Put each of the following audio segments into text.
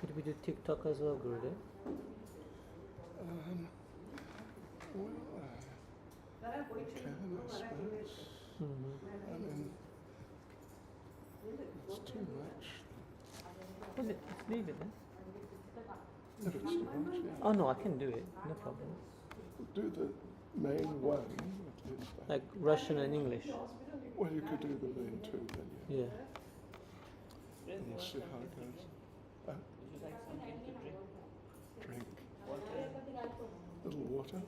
Could we do TikTok as well, Gurudev? Well, we can, I suppose. Mm-hmm. I mean, it's too much. Well, let's leave it then. If it's too much, yeah. Oh no, I can do it. No problem. Do the main one, at least. Like Russian and English. Well, you could do the main two then, yeah. Yeah. And we'll see how it goes. Would you like something to drink? Drink. Water? Little water.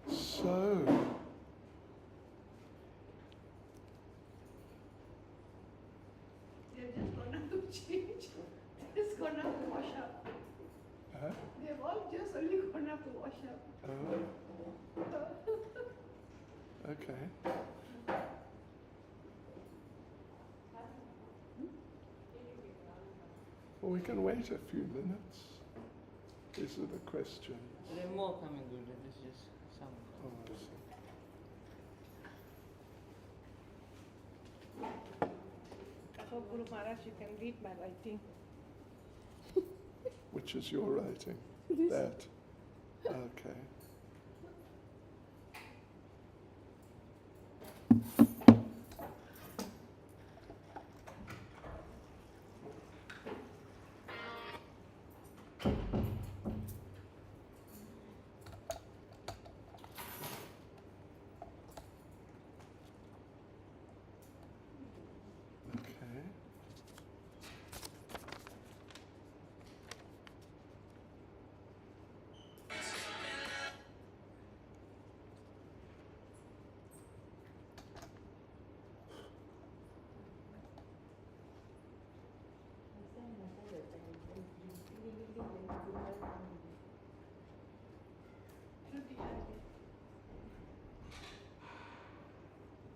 So, they've just gone up to change. Just gone up to wash up. They've all just only gone up to wash up. okay. Well, we can wait a few minutes. These are the questions. There are more coming, Gurudev. This is just some. Oh, I see. So Guru Maharaj, you can read my writing. Which is your writing? This. That. Okay. Okay.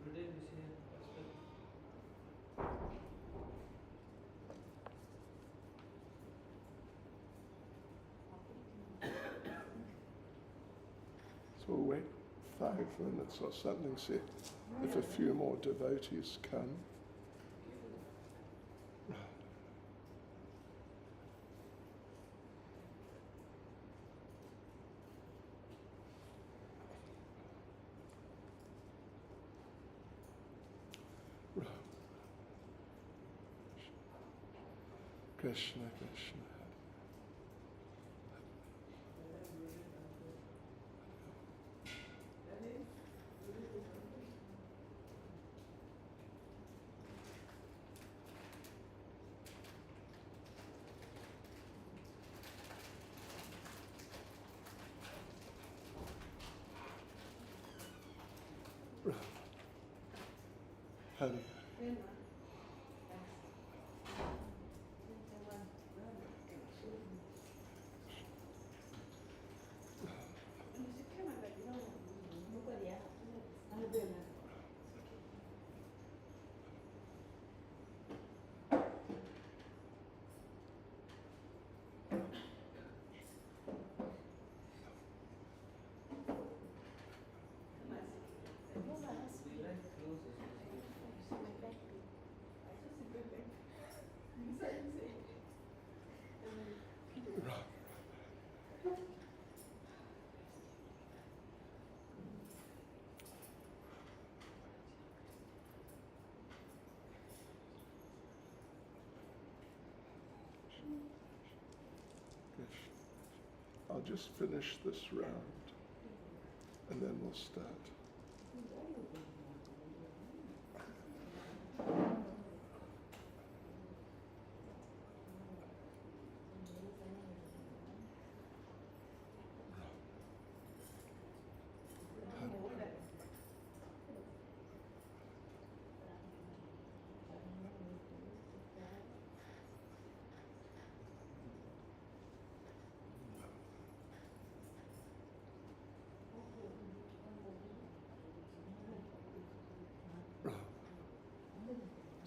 Gurudev, you see So we'll wait 5 minutes or something, see if a few more devotees come. Krishna, Krishna. Hare. I'll just finish this round and then we'll start.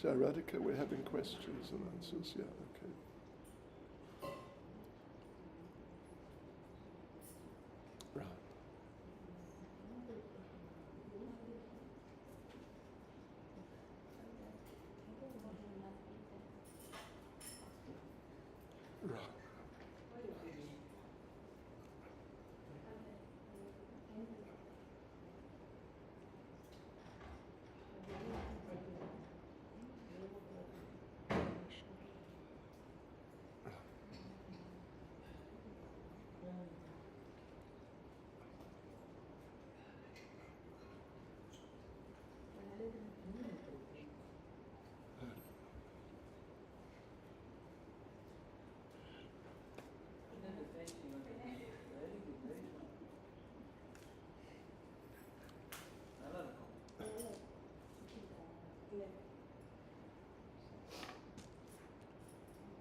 So Radhika, we're having questions and answers. Yeah, okay. Right. Right.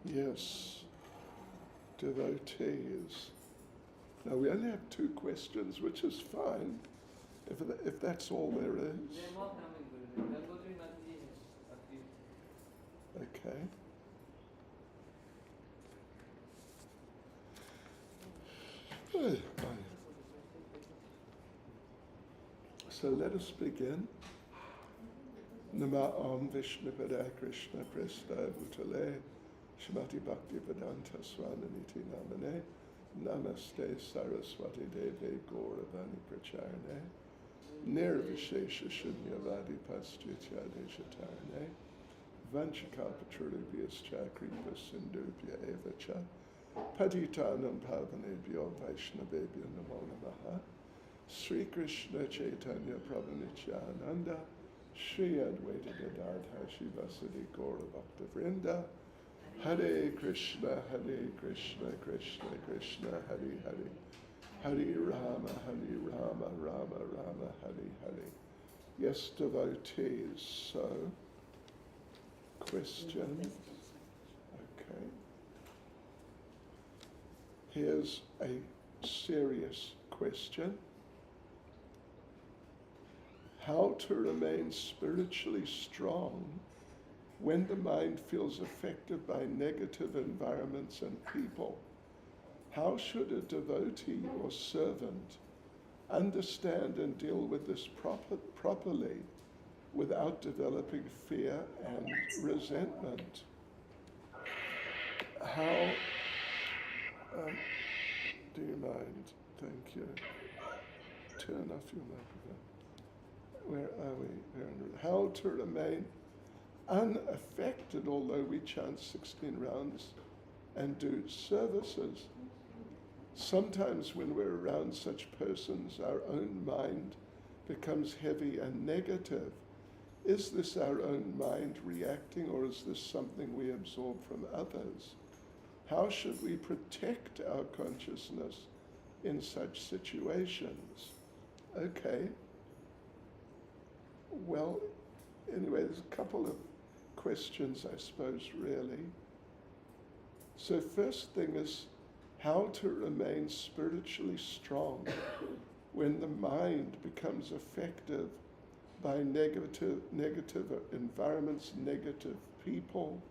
Yes, devotees. Now we only have 2 questions, which is fine, if that's all there is. They're more coming, Guruji. Gangotri Mataji has a few. Okay. So let us begin. Nama Om Vishnupada Krishna Presta Bhutale Shrimati Bhakti Vedanta Swananiti Namane Namaste Saraswati Deve Gauravani Pracharane Nirvishesha Shunyavadi Paschitya Deshatarane Vanchakapatrurubhyascha Kripa Sindhubhya Evacha Patitanam Pavanebhyo Vaishnavebhyo Namo Namaha Sri Krishna Chaitanya Prabhu Nityananda Shri Advaita Gadadhar Shivasadi Gaura Bhakta Vrinda Hare Krishna Krishna Krishna Hare Hare Hare Rama Rama Rama Hare Hare. Yes, devotees, so question. Okay. Here's a serious question. How to remain spiritually strong when the mind feels affected by negative environments and people? How should a devotee or servant understand and deal with this properly without developing fear and resentment? How, do you mind? Thank you. Turn off your microphone. Where are we? How to remain unaffected although we chant 16 rounds and do services. Sometimes when we're around such persons, our own mind becomes heavy and negative. Is this our own mind reacting, or is this something we absorb from others? How should we protect our consciousness in such situations? Okay. Well, anyway, there's a couple of questions, I suppose, really. So first thing is how to remain spiritually strong when the mind becomes affected by negative environments, negative people,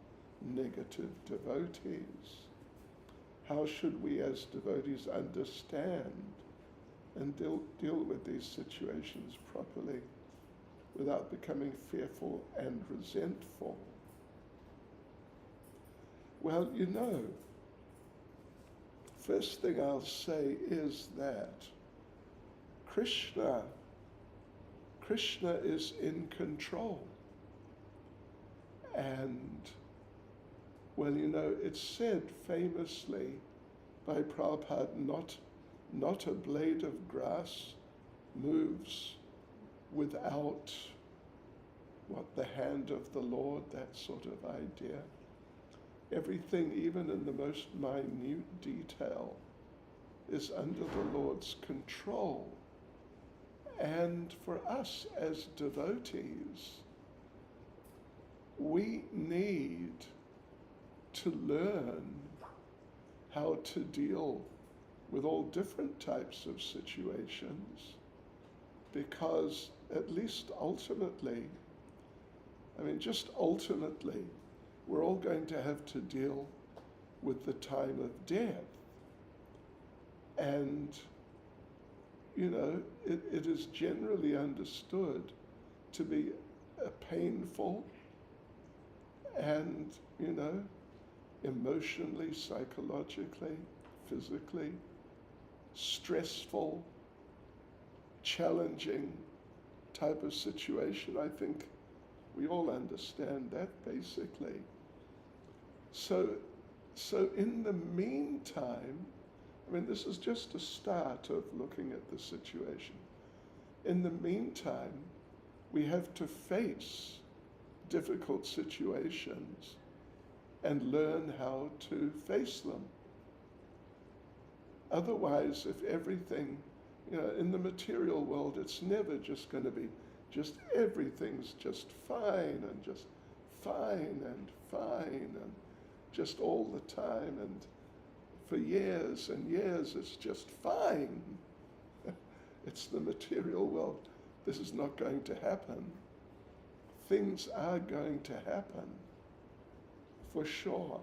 negative devotees. How should we as devotees understand and deal with these situations properly without becoming fearful and resentful? Well, you know, first thing I'll say is that Krishna is in control. And, well, you know, it's said famously by Prabhupada, not a blade of grass moves without the hand of the Lord, that sort of idea. Everything, even in the most minute detail, is under the Lord's control. And for us as devotees, we need to learn how to deal with all different types of situations, because at least ultimately, I mean, just ultimately, we're all going to have to deal with the time of death. And, you know, it is generally understood to be a painful and, you know, emotionally, psychologically, physically, stressful, challenging type of situation. I think we all understand that basically. So in the meantime, I mean, this is just a start of looking at the situation. In the meantime, we have to face difficult situations and learn how to face them. Otherwise, if everything, you know, in the material world, it's never just going to be just everything's just fine and just fine and fine and just all the time, and for years and years it's just fine. It's the material world. This is not going to happen. Things are going to happen, for sure.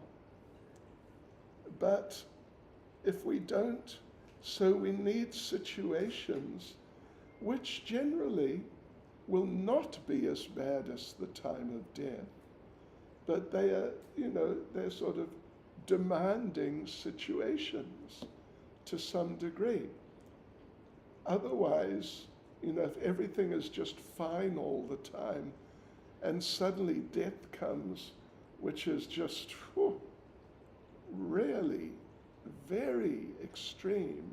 But if we don't, so we need situations which generally will not be as bad as the time of death, but they are, you know, they're sort of demanding situations to some degree. Otherwise, you know, if everything is just fine all the time and suddenly death comes, which is just really very extreme,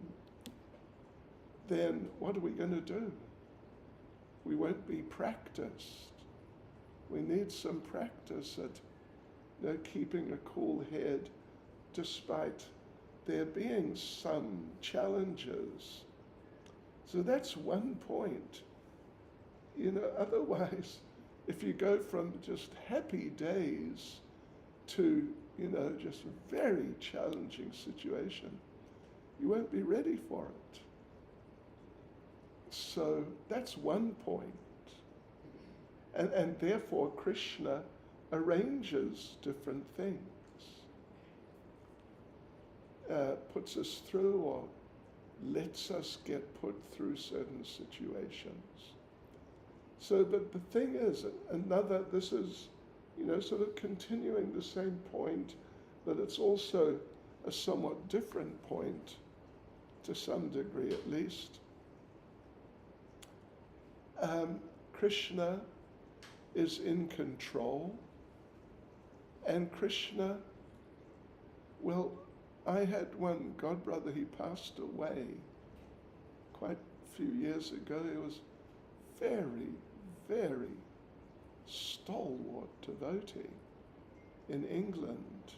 then what are we going to do? We won't be practiced. We need some practice at, you know, keeping a cool head despite there being some challenges. So that's one point. You know, otherwise, if you go from just happy days to, you know, just a very challenging situation, you won't be ready for it. So that's one point. And therefore Krishna arranges different things, puts us through or lets us get put through certain situations. So, but the thing is, this is, you know, sort of continuing the same point, but it's also a somewhat different point, to some degree at least. Krishna is in control, and Krishna, well, I had one godbrother, he passed away quite a few years ago. He was very, very stalwart devotee in England.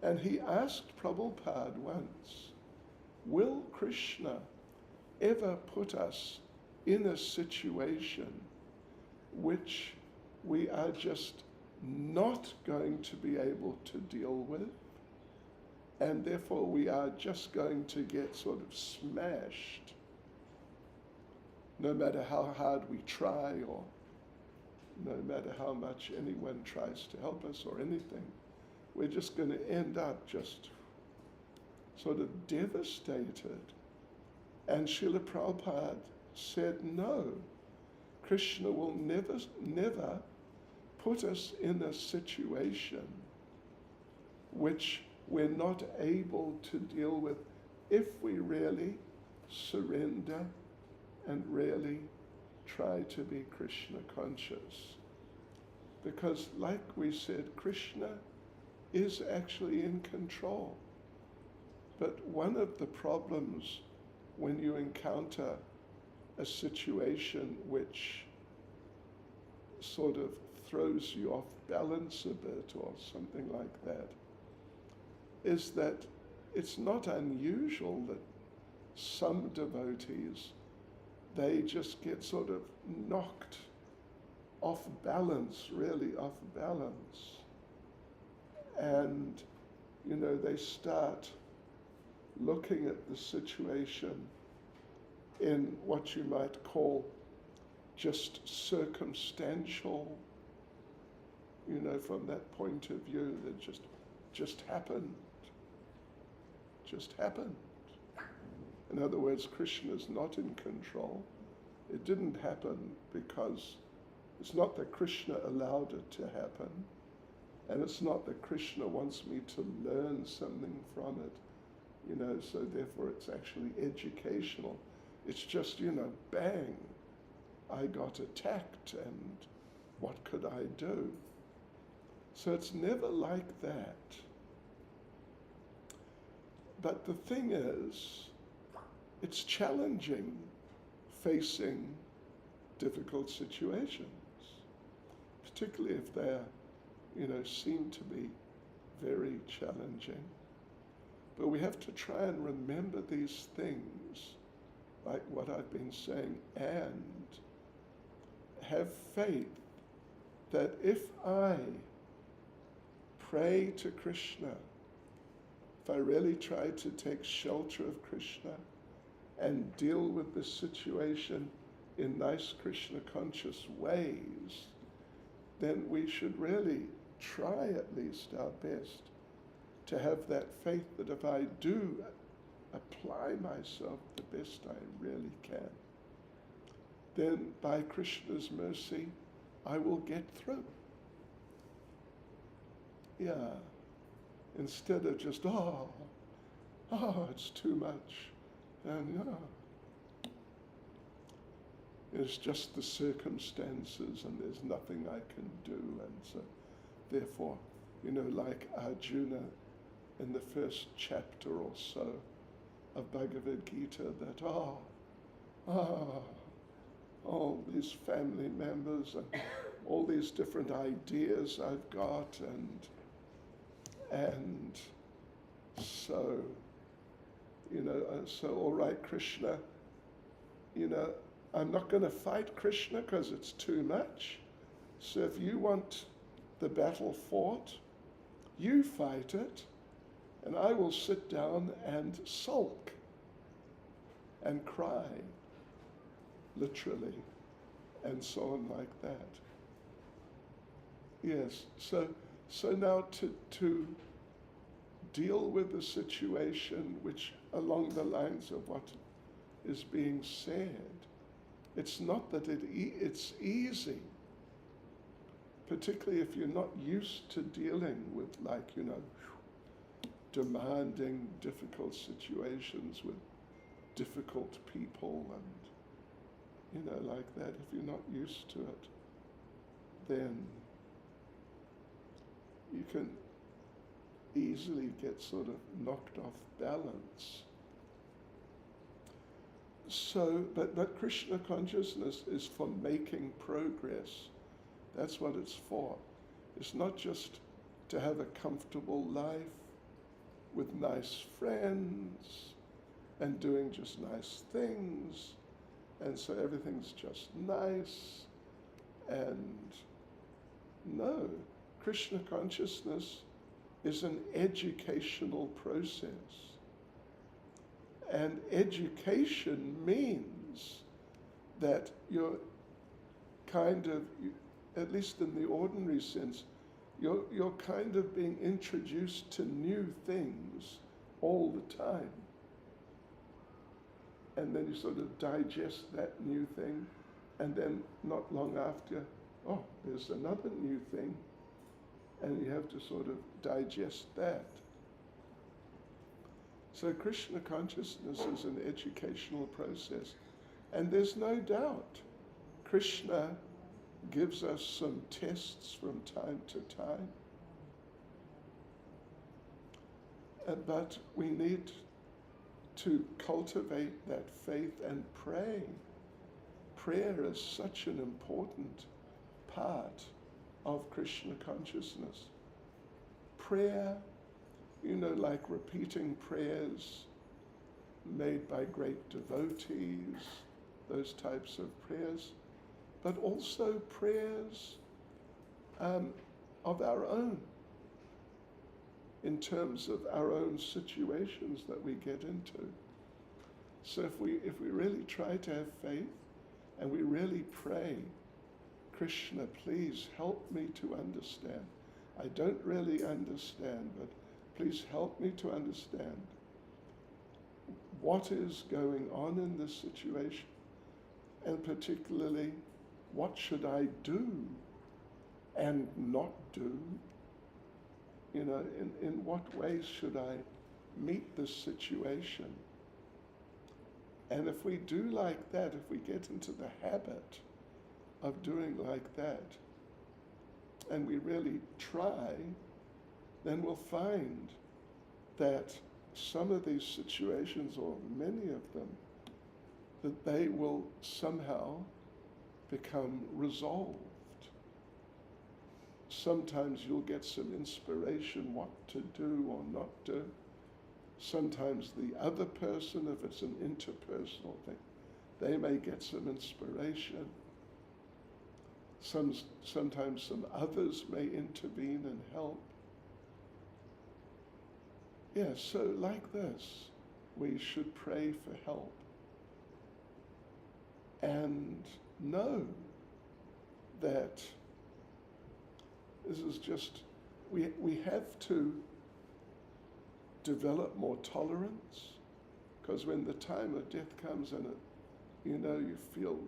And he asked Prabhupada once, will Krishna ever put us in a situation which we are just not going to be able to deal with, and therefore we are just going to get sort of smashed, no matter how hard we try or no matter how much anyone tries to help us or anything. We're just going to end up just sort of devastated. And Srila Prabhupada said, no, Krishna will never put us in a situation which we're not able to deal with if we really surrender and really try to be Krishna conscious. Because like we said, Krishna is actually in control. But one of the problems when you encounter a situation which sort of throws you off balance a bit or something like that, is that it's not unusual that some devotees, they just get sort of knocked off balance, really off balance. And, you know, they start looking at the situation in what you might call just circumstantial, from that point of view, that just happened. Just happened. In other words, Krishna is not in control. It didn't happen because it's not that Krishna allowed it to happen, and it's not that Krishna wants me to learn something from it, so therefore it's actually educational. It's just, bang, I got attacked, and what could I do? So it's never like that. But the thing is, it's challenging facing difficult situations, particularly if they're, seem to be very challenging. But we have to try and remember these things, like what I've been saying, and have faith that if I pray to Krishna, if I really try to take shelter of Krishna and deal with the situation in nice Krishna conscious ways, then we should really try at least our best to have that faith that if I do apply myself the best I really can, then by Krishna's mercy, I will get through. Yeah. Instead of just, it's too much. And it's just the circumstances and there's nothing I can do. And so, therefore, like Arjuna in the first chapter or so of Bhagavad Gita, that, all these family members and all these different ideas I've got, and so, so all right, Krishna, I'm not going to fight Krishna because it's too much. So if you want the battle fought, you fight it, and I will sit down and sulk and cry, literally, and so on like that. Yes, so now to deal with the situation which along the lines of what is being said, it's not that it's easy, particularly if you're not used to dealing with demanding, difficult situations with difficult people and, like that. If you're not used to it, then you can easily get sort of knocked off balance. So, but Krishna consciousness is for making progress. That's what it's for. It's not just to have a comfortable life with nice friends and doing just nice things, and so everything's just nice. And no, Krishna consciousness is an educational process. And education means that you're kind of, at least in the ordinary sense, you're kind of being introduced to new things all the time. And then you sort of digest that new thing, and then not long after, there's another new thing, and you have to sort of digest that. So Krishna consciousness is an educational process. And there's no doubt Krishna gives us some tests from time to time. But we need to cultivate that faith and pray. Prayer is such an important part of Krishna consciousness. Prayer, like repeating prayers made by great devotees, those types of prayers, but also prayers of our own, in terms of our own situations that we get into. So if we really try to have faith And we really pray, Krishna, please help me to understand. I don't really understand, but please help me to understand what is going on in this situation, and particularly, what should I do and not do? You know, in what ways should I meet this situation? And if we do like that, if we get into the habit of doing like that, and we really try, then we'll find that some of these situations, or many of them, that they will somehow become resolved. Sometimes you'll get some inspiration what to do or not do. Sometimes the other person, if it's an interpersonal thing, they may get some inspiration. Sometimes some others may intervene and help. Yeah, so like this, we should pray for help and know that this is just, we have to develop more tolerance, because when the time of death comes and you feel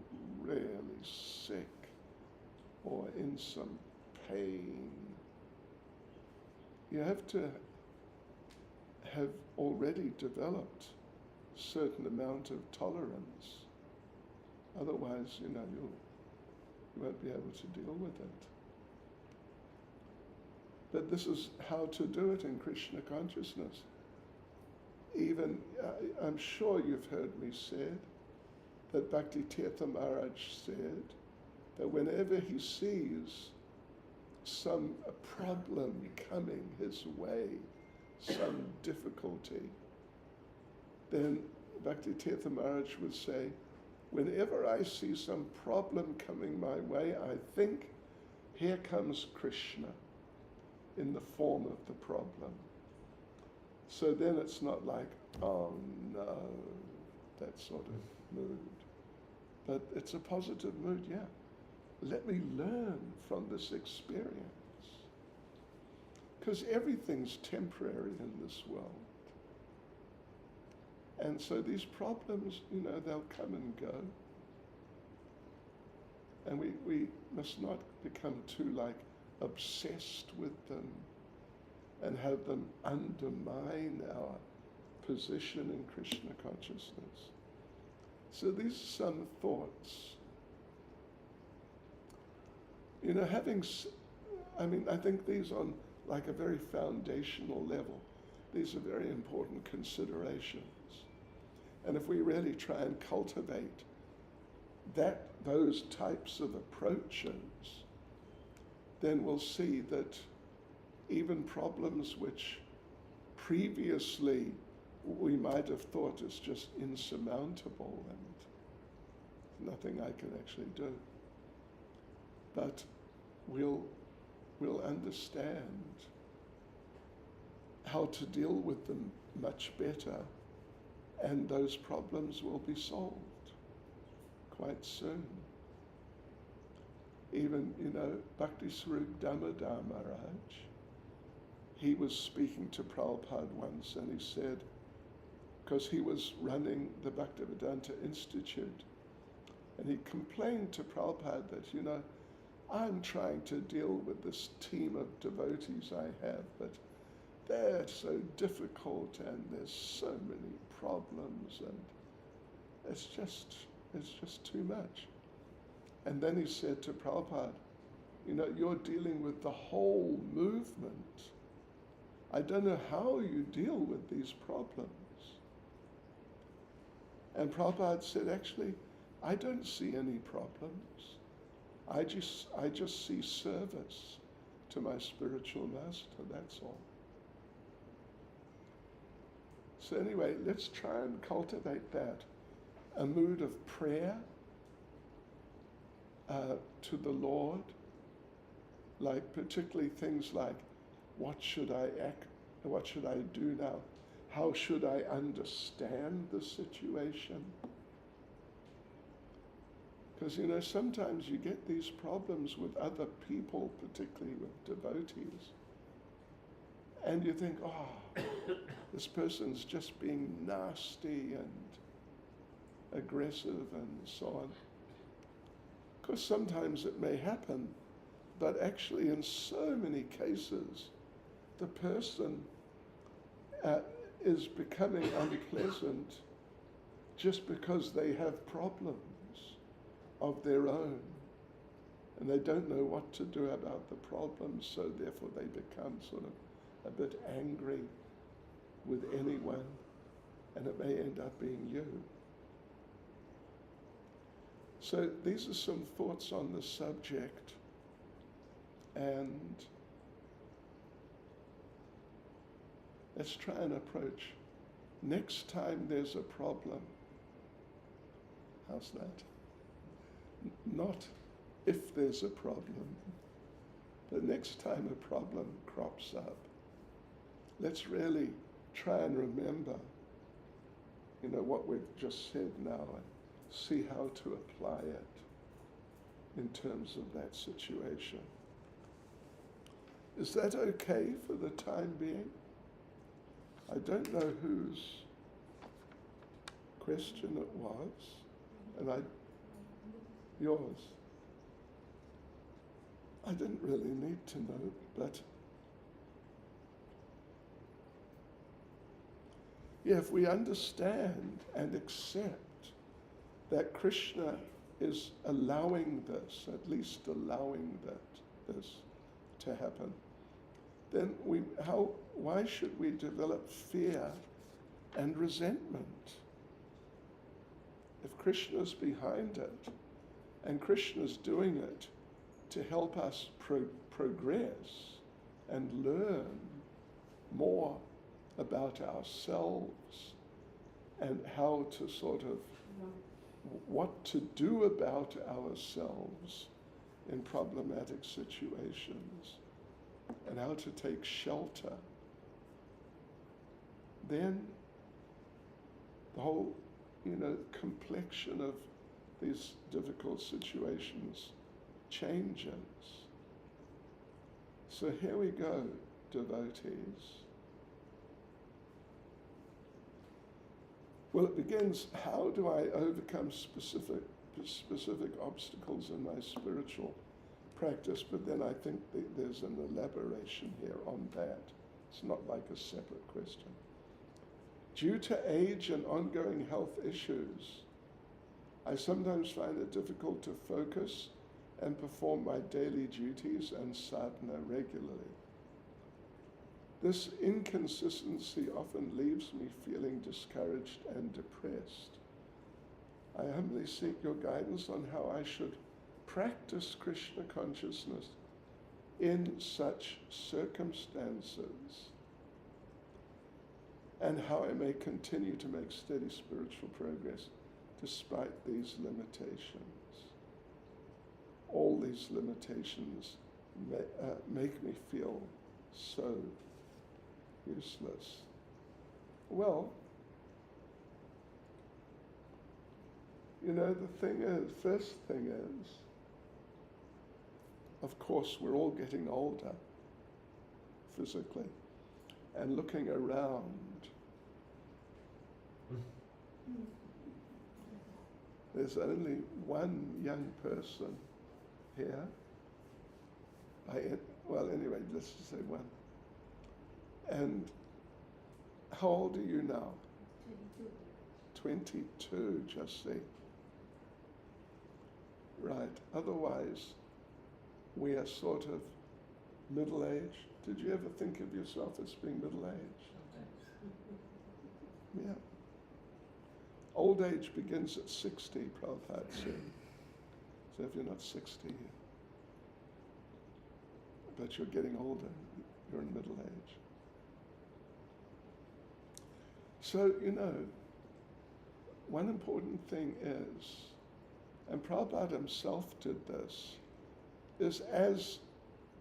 really sick or in some pain, you have to have already developed a certain amount of tolerance. Otherwise, you won't be able to deal with it. But this is how to do it in Krishna consciousness. Even, I'm sure you've heard me said, that Bhakti Tirtha Maharaj said that whenever he sees some problem coming his way, some difficulty, then Bhakti Tirtha Maharaj would say, whenever I see some problem coming my way, I think, here comes Krishna in the form of the problem. So then it's not like, oh no, that sort of mood. But it's a positive mood, yeah. Let me learn from this experience. Because everything's temporary in this world. And so these problems, they'll come and go. And we must not become too obsessed with them and have them undermine our position in Krishna consciousness. So these are some thoughts. I think these on a very foundational level, these are very important considerations. And if we really try and cultivate those types of approaches, then we'll see that even problems which previously we might have thought is just insurmountable and nothing I can actually do, but we'll understand how to deal with them much better, and those problems will be solved quite soon. Even, Bhakti Swarup Damodar Maharaj, he was speaking to Prabhupada once, and he said, because he was running the Bhaktivedanta Institute, and he complained to Prabhupada that, I'm trying to deal with this team of devotees I have, but they're so difficult and there's so many problems and it's just too much. And then he said to Prabhupada, you're dealing with the whole movement. I don't know how you deal with these problems. And Prabhupada said, actually, I don't see any problems. I just see service to my spiritual master, that's all. So anyway, let's try and cultivate that, a mood of prayer to the Lord, particularly things like, what should I do now? How should I understand the situation? Because, you know, sometimes you get these problems with other people, particularly with devotees, and you think, oh, this person's just being nasty and aggressive and so on. Of course, sometimes it may happen, but actually in so many cases, the person is becoming unpleasant just because they have problems of their own, and they don't know what to do about the problems, so therefore they become sort of a bit angry with anyone, and it may end up being you. So these are some thoughts on the subject, and let's try and approach. Next time there's a problem, how's that? Not if there's a problem, but next time a problem crops up, let's really try and remember, you know, what we've just said now and see how to apply it in terms of that situation. Is that okay for the time being? I don't know whose question it was, and yours. I didn't really need to know, but yeah, if we understand and accept that Krishna is allowing this, at least allowing this to happen, then why should we develop fear and resentment? If Krishna's behind it, and Krishna's doing it to help us progress and learn more about ourselves and how to sort of, what to do about ourselves in problematic situations and how to take shelter, then the whole, you know, complexion of these difficult situations changes. So here we go, devotees. Well, it begins, how do I overcome specific obstacles in my spiritual practice? But then I think there's an elaboration here on that. It's not like a separate question. Due to age and ongoing health issues, I sometimes find it difficult to focus and perform my daily duties and sadhana regularly. This inconsistency often leaves me feeling discouraged and depressed. I humbly seek your guidance on how I should practice Krishna consciousness in such circumstances, and how I may continue to make steady spiritual progress despite these limitations. All these limitations make me feel so useless. Well, you know, first thing is, of course, we're all getting older physically, and looking around, there's only one young person here. Well, anyway, let's just say one. And how old are you now? 22. 22, just see. Right, otherwise we are sort of middle-aged. Did you ever think of yourself as being middle-aged? Yeah. Old age begins at 60, Prabhupada said. So if you're not 60, but you're getting older, you're in middle age. So, you know, one important thing is, and Prabhupada himself did this, is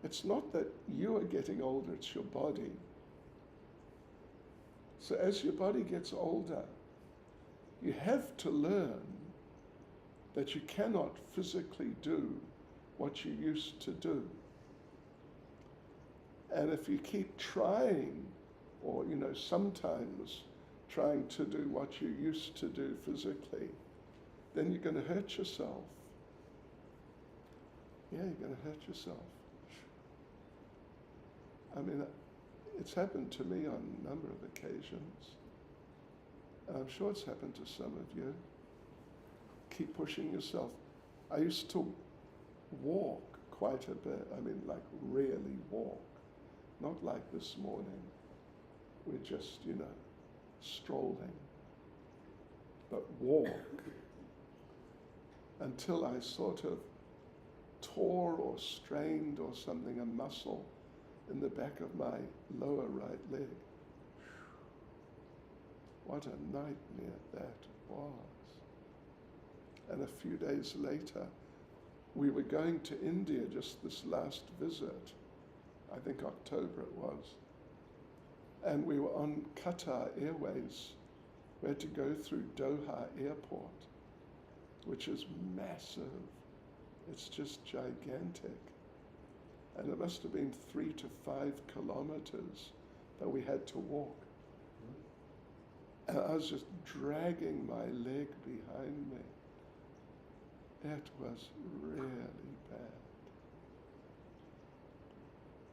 it's not that you are getting older, it's your body. So as your body gets older, you have to learn that you cannot physically do what you used to do. And if you keep trying, or sometimes trying to do what you used to do physically, then you're going to hurt yourself. Yeah, you're going to hurt yourself. I mean, it's happened to me on a number of occasions. And I'm sure it's happened to some of you. Keep pushing yourself. I used to walk quite a bit. I mean, like really walk. Not like this morning. We're just, strolling. But walk. Until I sort of tore or strained or something, a muscle in the back of my lower right leg. What a nightmare that was. And a few days later, we were going to India just this last visit. I think October it was. And we were on Qatar Airways. We had to go through Doha Airport, which is massive. It's just gigantic. And it must have been 3 to 5 kilometers that we had to walk. And I was just dragging my leg behind me. It was really bad.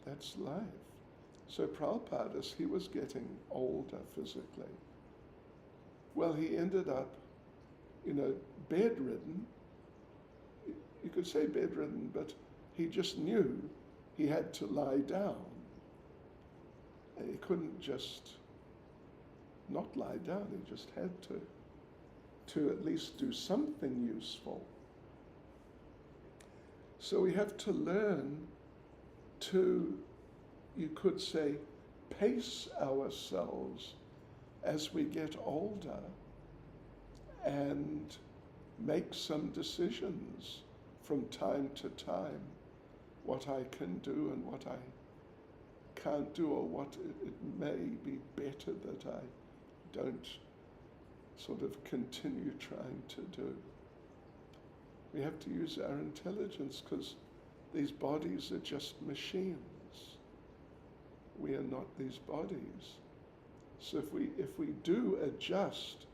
That's life. So Prabhupada, he was getting older physically. Well, he ended up, bedridden. You could say bedridden, but he just knew he had to lie down. And he couldn't just not lie down, he just had to at least do something useful. So we have to learn to, you could say, pace ourselves as we get older and make some decisions from time to time, what I can do and what I can't do, or what it may be better that I don't sort of continue trying to do. We have to use our intelligence because these bodies are just machines. We are not these bodies. So if we do adjust,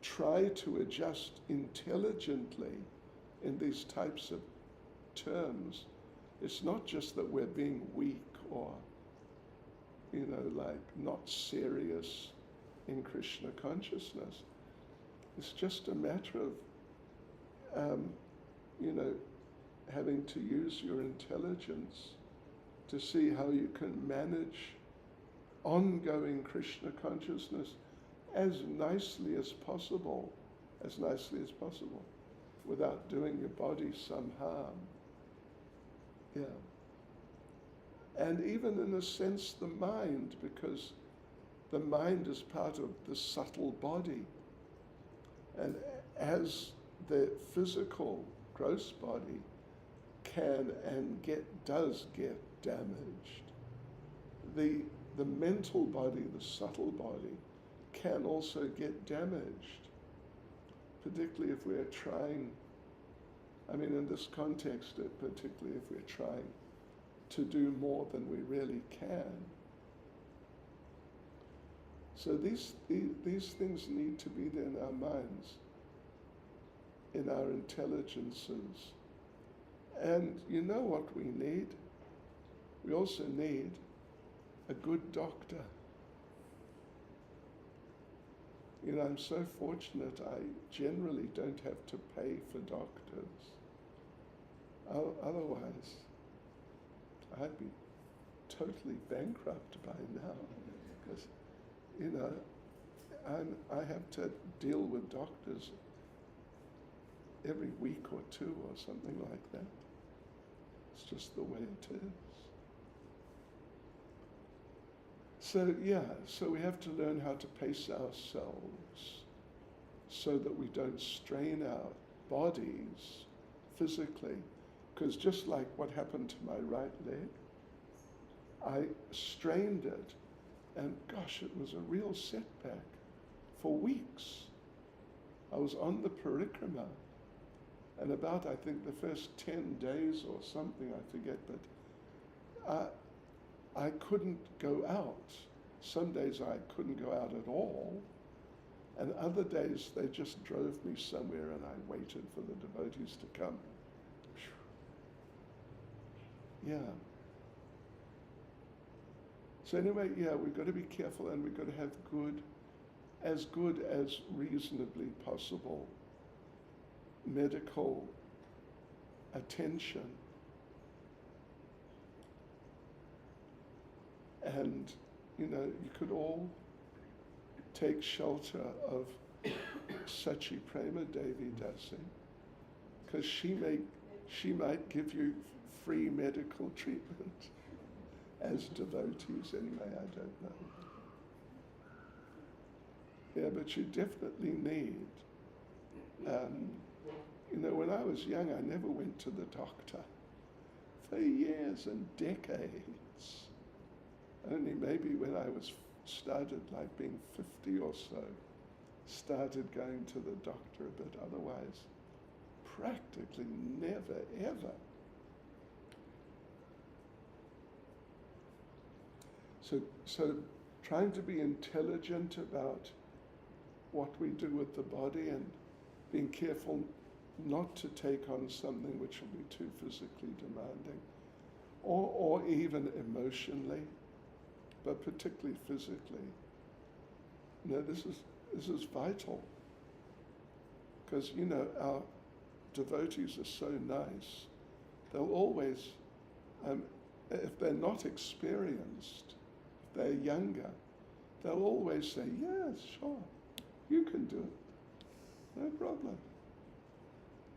try to adjust intelligently in these types of terms, it's not just that we're being weak or, like not serious in Krishna consciousness. It's just a matter of, having to use your intelligence to see how you can manage ongoing Krishna consciousness as nicely as possible, without doing your body some harm. Yeah. And even in a sense the mind, because the mind is part of the subtle body. And as the physical gross body can and does get damaged, the mental body, the subtle body, can also get damaged, particularly if we're trying, in this context, particularly if we're trying to do more than we really can. So these things need to be there in our minds, in our intelligences. And you know what we need? We also need a good doctor. I'm so fortunate I generally don't have to pay for doctors. Otherwise, I'd be totally bankrupt by now, because, I have to deal with doctors every week or two or something like that. It's just the way it is. So we have to learn how to pace ourselves so that we don't strain our bodies physically. Because just like what happened to my right leg, I strained it, and gosh, it was a real setback for weeks. I was on the parikrama, And about, I think, the first 10 days or something, I forget, but I couldn't go out. Some days I couldn't go out at all. And other days they just drove me somewhere and I waited for the devotees to come. Yeah. So anyway, yeah, we've got to be careful and we've got to have good as reasonably possible medical attention. And, you know, you could all take shelter of Sachi Prema Devi Dasi, because she might give you free medical treatment as devotees anyway, I don't know. Yeah, but you definitely need, you know, when I was young, I never went to the doctor for years and decades. Only maybe when I was started like being 50 or so, started going to the doctor a bit, otherwise practically never, ever. So trying to be intelligent about what we do with the body and being careful not to take on something which will be too physically demanding or even emotionally, but particularly physically. You know, this is vital, because, you know, our devotees are so nice. They'll always, if they're not experienced, if they're younger, they'll always say, yes, sure, you can do it, no problem.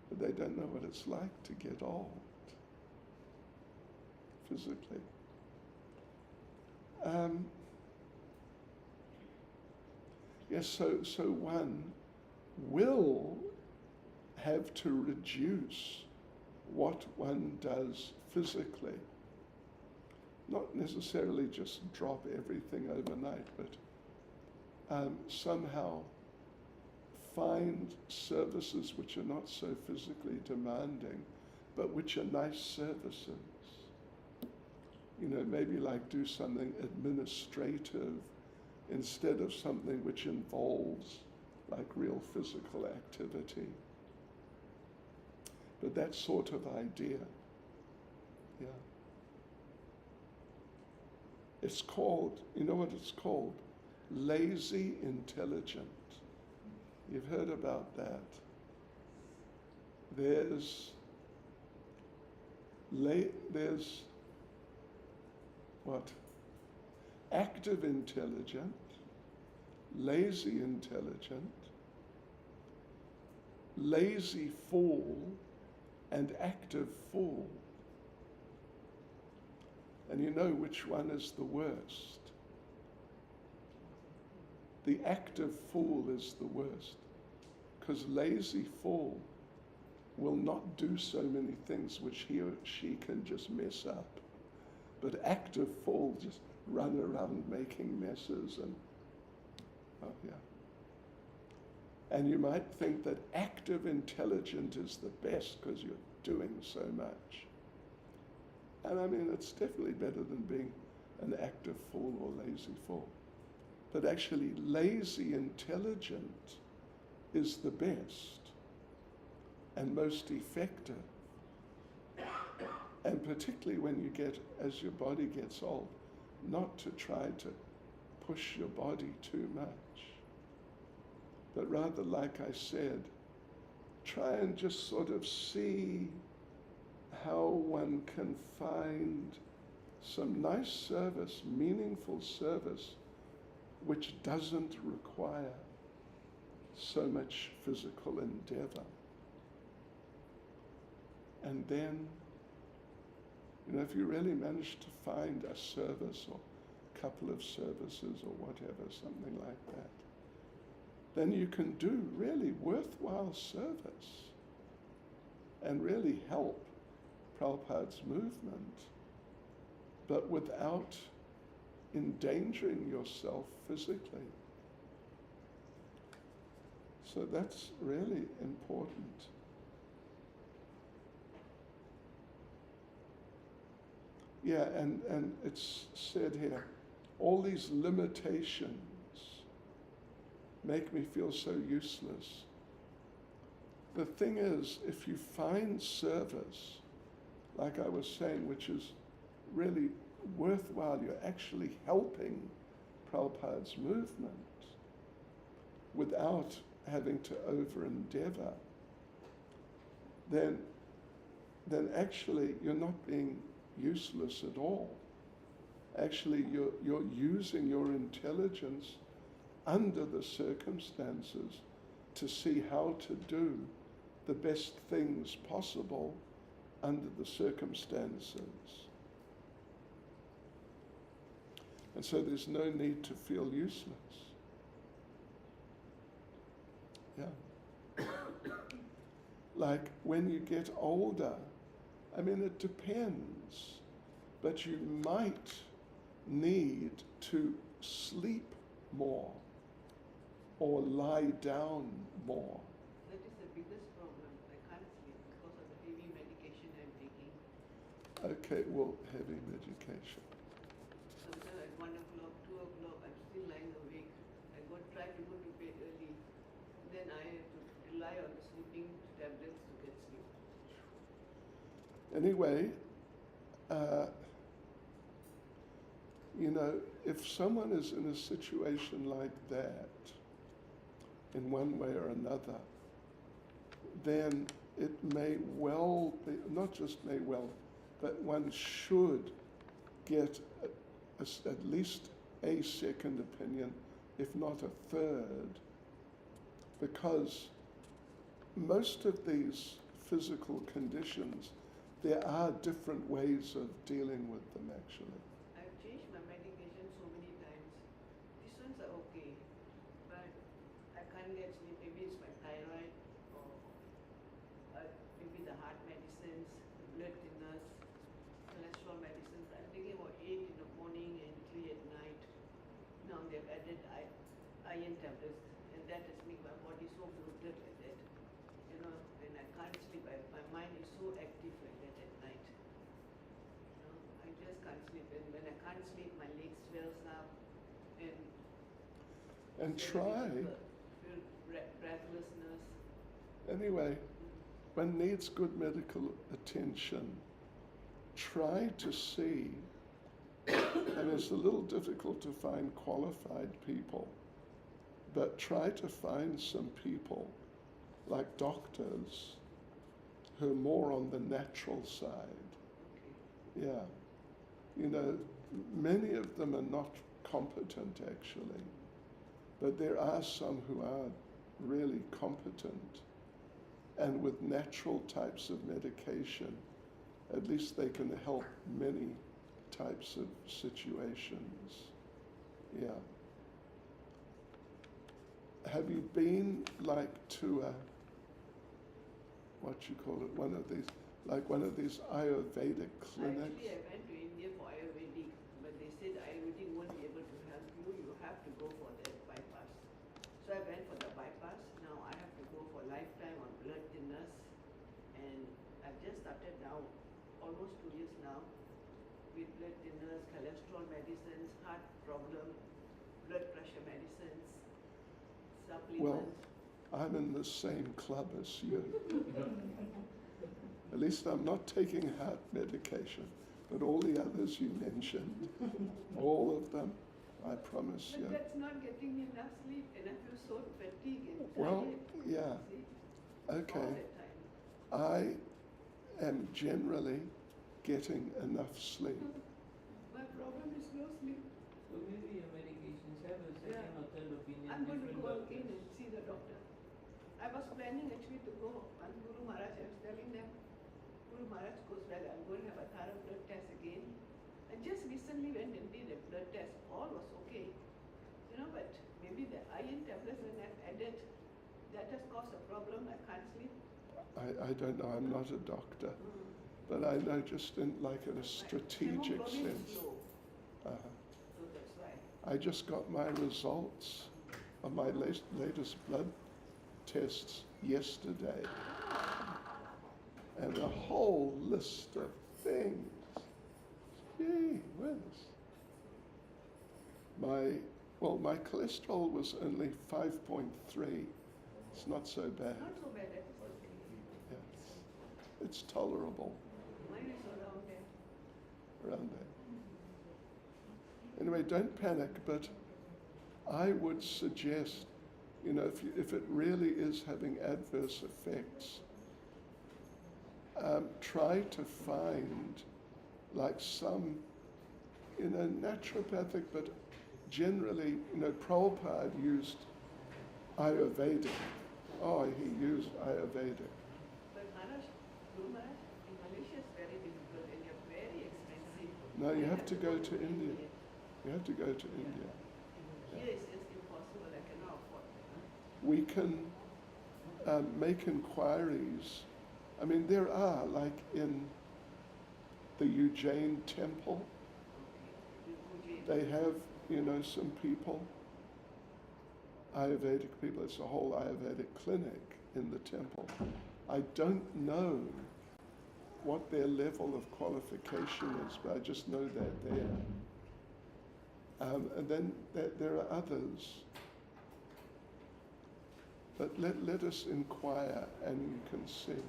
But they don't know what it's like to get old physically. Yes, so one will have to reduce what one does physically. Not necessarily just drop everything overnight, but somehow find services which are not so physically demanding, but which are nice services. You know, maybe like do something administrative instead of something which involves like real physical activity. But that sort of idea, yeah. It's called, you know what it's called? Lazy intelligent. You've heard about that. There's what? Active intelligent, lazy intelligent, lazy fool, and active fool. And you know which one is the worst. The active fool is the worst, because lazy fool will not do so many things which he or she can just mess up. But active fool just run around making messes and, oh yeah. And you might think that active intelligent is the best because you're doing so much. And I mean, it's definitely better than being an active fool or lazy fool. But actually, lazy intelligent is the best and most effective. And particularly when you get, as your body gets old, not to try to push your body too much, but rather, like I said, try and just sort of see how one can find some nice service, meaningful service, which doesn't require so much physical endeavor. And then, you know, if you really manage to find a service or a couple of services or whatever, something like that, then you can do really worthwhile service and really help Prabhupada's movement, but without endangering yourself physically. So that's really important. Yeah, and it's said here, all these limitations make me feel so useless. The thing is, if you find service, like I was saying, which is really worthwhile, you're actually helping Prabhupada's movement without having to over-endeavor, then actually you're not being useless at all. Actually, you're using your intelligence under the circumstances to see how to do the best things possible under the circumstances. And so there's no need to feel useless. Yeah. Like when you get older, I mean, it depends, but you might need to sleep more or lie down more. That is the biggest problem. I can't sleep because of the heavy medication I'm taking. Okay, well, heavy medication. Sometimes at 1 o'clock, 2 o'clock, I'm still lying awake. I try to go to bed early. Then I have to rely on sleeping tablets to get sleep. Anyway, if someone is in a situation like that, in one way or another, then it may well be, not just may well, but one should get at least a second opinion, if not a third, because most of these physical conditions, there are different ways of dealing with them actually. I've changed my medication so many times. These ones are okay, but I can't get sleep. Maybe it's my thyroid or maybe the heart medicines, the blood thinners, cholesterol medicines. I'm taking about 8 in the morning and 3 at night. Now they've added iron tablets, and that has made my body so bloated like that. When I can't sleep, my mind is so active like that at night. I just can't sleep. And when I can't sleep, my leg swells up And try. Feel breathlessness. Anyway, one needs good medical attention. Try to see, and it's a little difficult to find qualified people, but try to find some people like doctors who are more on the natural side. Okay. Yeah. Many of them are not competent actually, but there are some who are really competent, and with natural types of medication, at least they can help many types of situations. Yeah. Have you been to one of these Ayurvedic clinics? Actually, I went to India for Ayurvedic, but they said Ayurvedic won't be able to help you. You have to go for the bypass. So I went for the bypass. Now I have to go for lifetime on blood thinners, and I've just started now, almost 2 years now, with blood thinners, cholesterol medicines, heart problem, blood pressure medicines, supplements. Well, I'm in the same club as you. At least I'm not taking heart medication, but all the others you mentioned, all of them, I promise you. But that's not getting me enough sleep, and I feel so fatigued and tired. Well, yeah. See? Okay. All the time. I am generally getting enough sleep. My problem is no sleep. So maybe your medications have a second or third opinion. I'm going to different go doctors. in and see the doctor. I was planning actually to go on Guru Maharaj. I was telling them, Guru Maharaj goes well, I'm going to have a thorough blood test again. I just recently went and did a blood test. All was okay. But maybe the iron tablets when I've added, that has caused a problem. I can't sleep. I don't know, I'm not a doctor, but I know just in a strategic Hemoglobin is sense. low, Uh, so that's why. I just got my results of my latest blood tests yesterday, and a whole list of things. Gee whiz. My cholesterol was only 5.3. It's not so bad. Not so bad, that is okay. Yeah, it's tolerable Mine is around there. around there. Anyway, don't panic, but I would suggest, if it really is having adverse effects, try to find like some, naturopathic, but generally, Prabhupada used Ayurvedic. Oh, he used Ayurvedic. But Maharaj, Guru Maharaj, in Malaysia it's very difficult and they're very expensive. No, you have to go to India. You have to go to India. Here it's impossible, I cannot afford it. We can make inquiries. I mean, there are, like in the Ujjain temple, they have, some people, Ayurvedic people. It's a whole Ayurvedic clinic in the temple. I don't know what their level of qualification is, but I just know they're there. And then there are others. But let us inquire and you can see.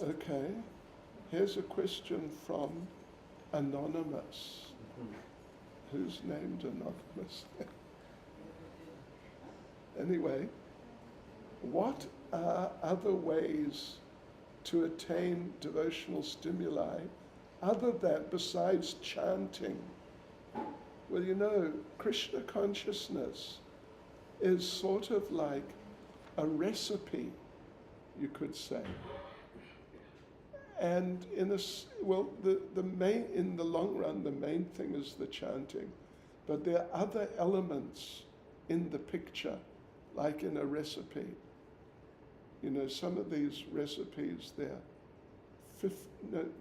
Okay, here's a question from Anonymous. Who's named Anonymous? Anyway, what are other ways to attain devotional stimuli other than, besides chanting? Well, Krishna consciousness is sort of like a recipe, you could say. And in the long run, the main thing is the chanting. But there are other elements in the picture, like in a recipe. Some of these recipes, they're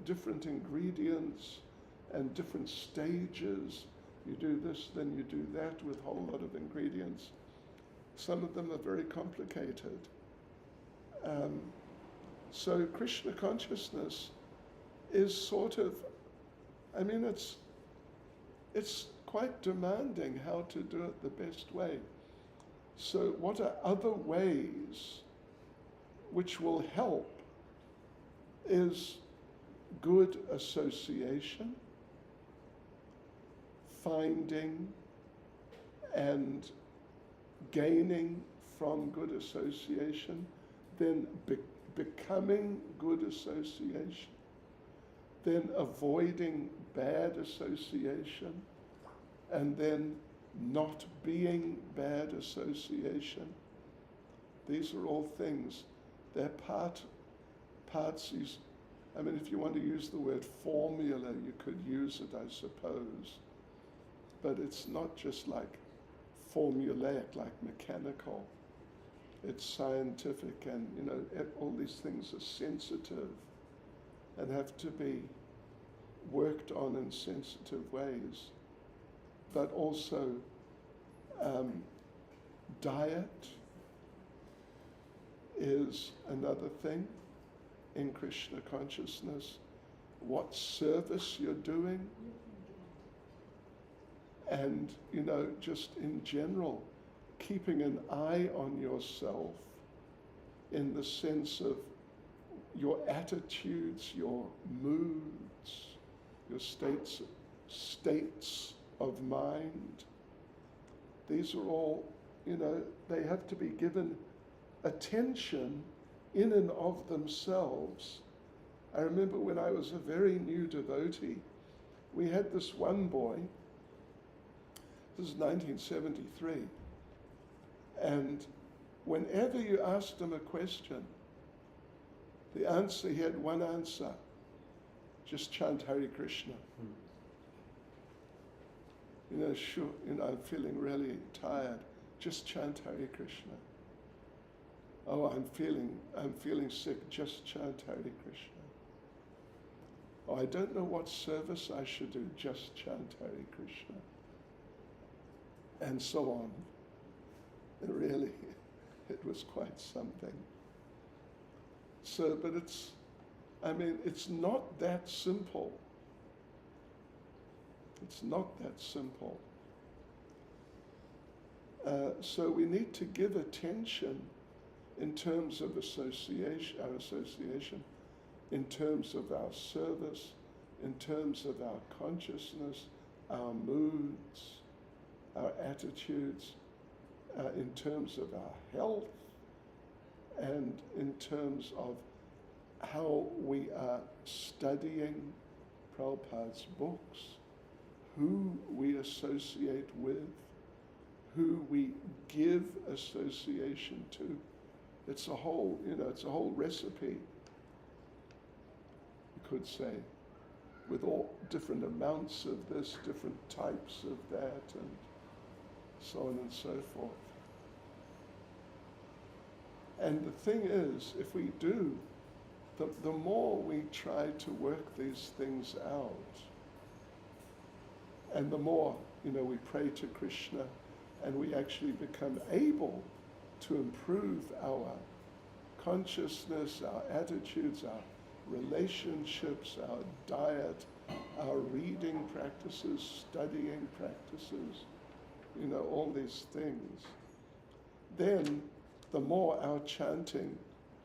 different ingredients and different stages. You do this, then you do that with a whole lot of ingredients. Some of them are very complicated. So Krishna consciousness is sort of, it's quite demanding how to do it the best way. So what are other ways which will help is good association, finding and gaining from good association, then becoming good association, then avoiding bad association, and then not being bad association. These are all things. They're parts. If you want to use the word formula, you could use it, I suppose. But it's not just like formulaic, like mechanical. It's scientific, and all these things are sensitive and have to be worked on in sensitive ways. But also diet is another thing in Krishna consciousness. What service you're doing, and just in general, keeping an eye on yourself in the sense of your attitudes, your moods, your states of mind. These are all, they have to be given attention in and of themselves. I remember when I was a very new devotee, we had this one boy, this is 1973, and whenever you asked him a question, he had one answer: just chant Hare Krishna. I'm feeling really tired. Just chant Hare Krishna. Oh, I'm feeling sick. Just chant Hare Krishna. Oh, I don't know what service I should do, just chant Hare Krishna. And so on. And really, it was quite something. So, but it's not that simple. It's not that simple. So we need to give attention in terms of our association, in terms of our service, in terms of our consciousness, our moods, our attitudes, in terms of our health, and in terms of how we are studying Prabhupada's books, who we associate with, who we give association to. It's a whole, it's a whole recipe, you could say, with all different amounts of this, different types of that, and so on and so forth. And the thing is, if we do, the more we try to work these things out, and the more, we pray to Krishna, and we actually become able to improve our consciousness, our attitudes, our relationships, our diet, our reading practices, studying practices, all these things, then the more our chanting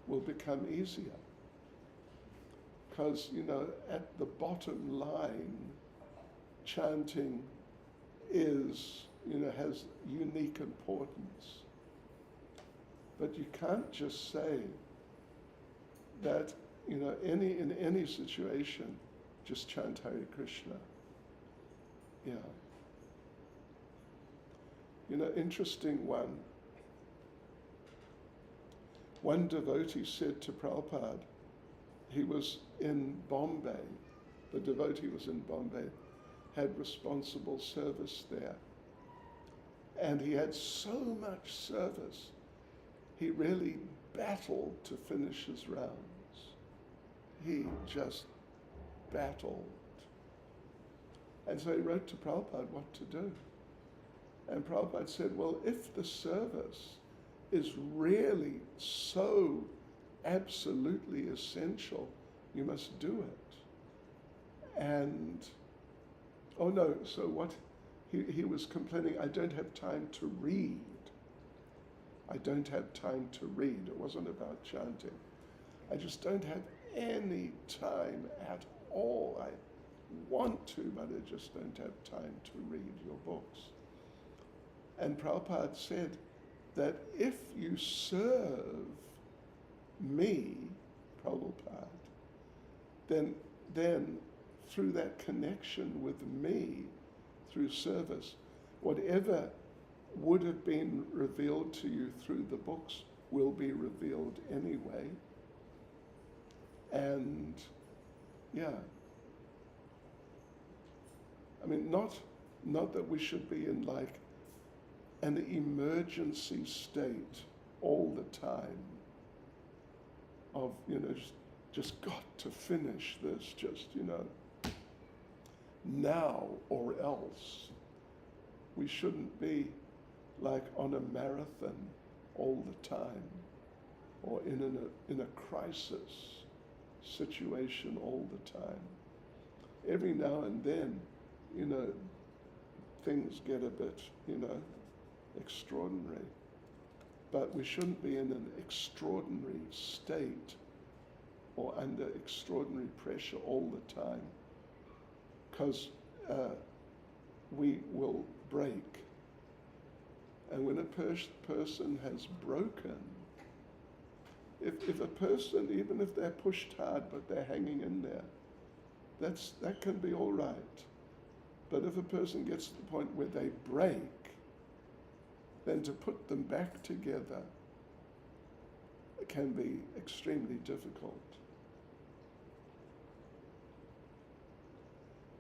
will become easier. Because, at the bottom line, chanting is, has unique importance. But you can't just say that, in any situation, just chant Hare Krishna. Yeah. Interesting one. One devotee said to Prabhupada, he was in Bombay, the devotee was in Bombay, had responsible service there. And he had so much service, he really battled to finish his rounds. He just battled. And so he wrote to Prabhupada what to do. And Prabhupada said, well, if the service is really so absolutely essential, you must do it. And, oh no, so what, he was complaining, I don't have time to read. I don't have time to read. It wasn't about chanting. I just don't have any time at all. I want to, but I just don't have time to read your books. And Prabhupada said that if you serve me, Prabhupada, then through that connection with me, through service, whatever would have been revealed to you through the books will be revealed anyway. And yeah, I mean, not that we should be in like an emergency state all the time of, just got to finish this, just, now or else. We shouldn't be like on a marathon all the time, or in a crisis situation all the time. Every now and then, things get a bit, extraordinary. But we shouldn't be in an extraordinary state or under extraordinary pressure all the time, because we will break. And when a person has broken, if a person, even if they're pushed hard but they're hanging in there, that can be all right. But if a person gets to the point where they break, then to put them back together can be extremely difficult.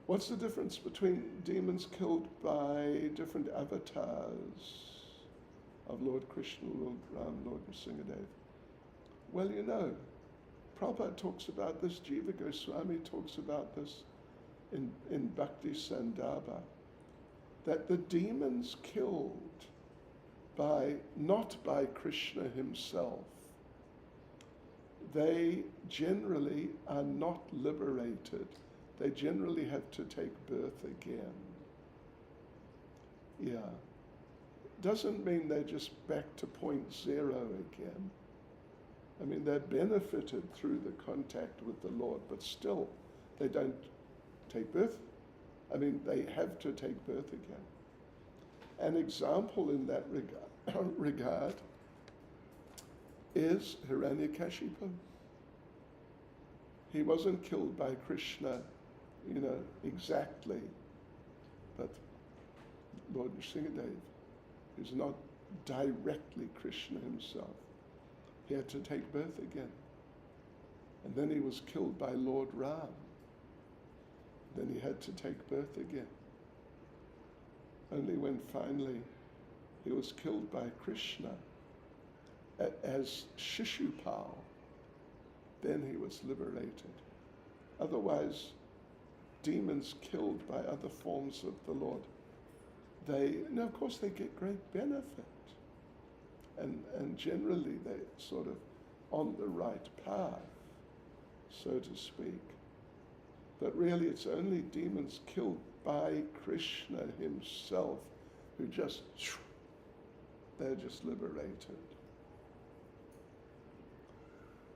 What's the difference between demons killed by different avatars of Lord Krishna, Lord Ram, Lord Nrsimhadev? Well, Prabhupada talks about this, Jiva Goswami talks about this in Bhakti Sandarbha, that the demons killed not by Krishna himself, they generally are not liberated. They generally have to take birth again. Yeah. Doesn't mean they're just back to point zero again. I mean, they're benefited through the contact with the Lord, but still, they don't take birth. I mean, they have to take birth again. An example in that regard is Hiranyakashipu. He wasn't killed by Krishna, exactly, but Lord Nrsimhadev is not directly Krishna himself. He had to take birth again. And then he was killed by Lord Ram. Then he had to take birth again. Only when finally he was killed by Krishna as Shishupal, then he was liberated. Otherwise, demons killed by other forms of the Lord, of course they get great benefit. And generally they're sort of on the right path, so to speak. But really it's only demons killed by Krishna himself who they're just liberated.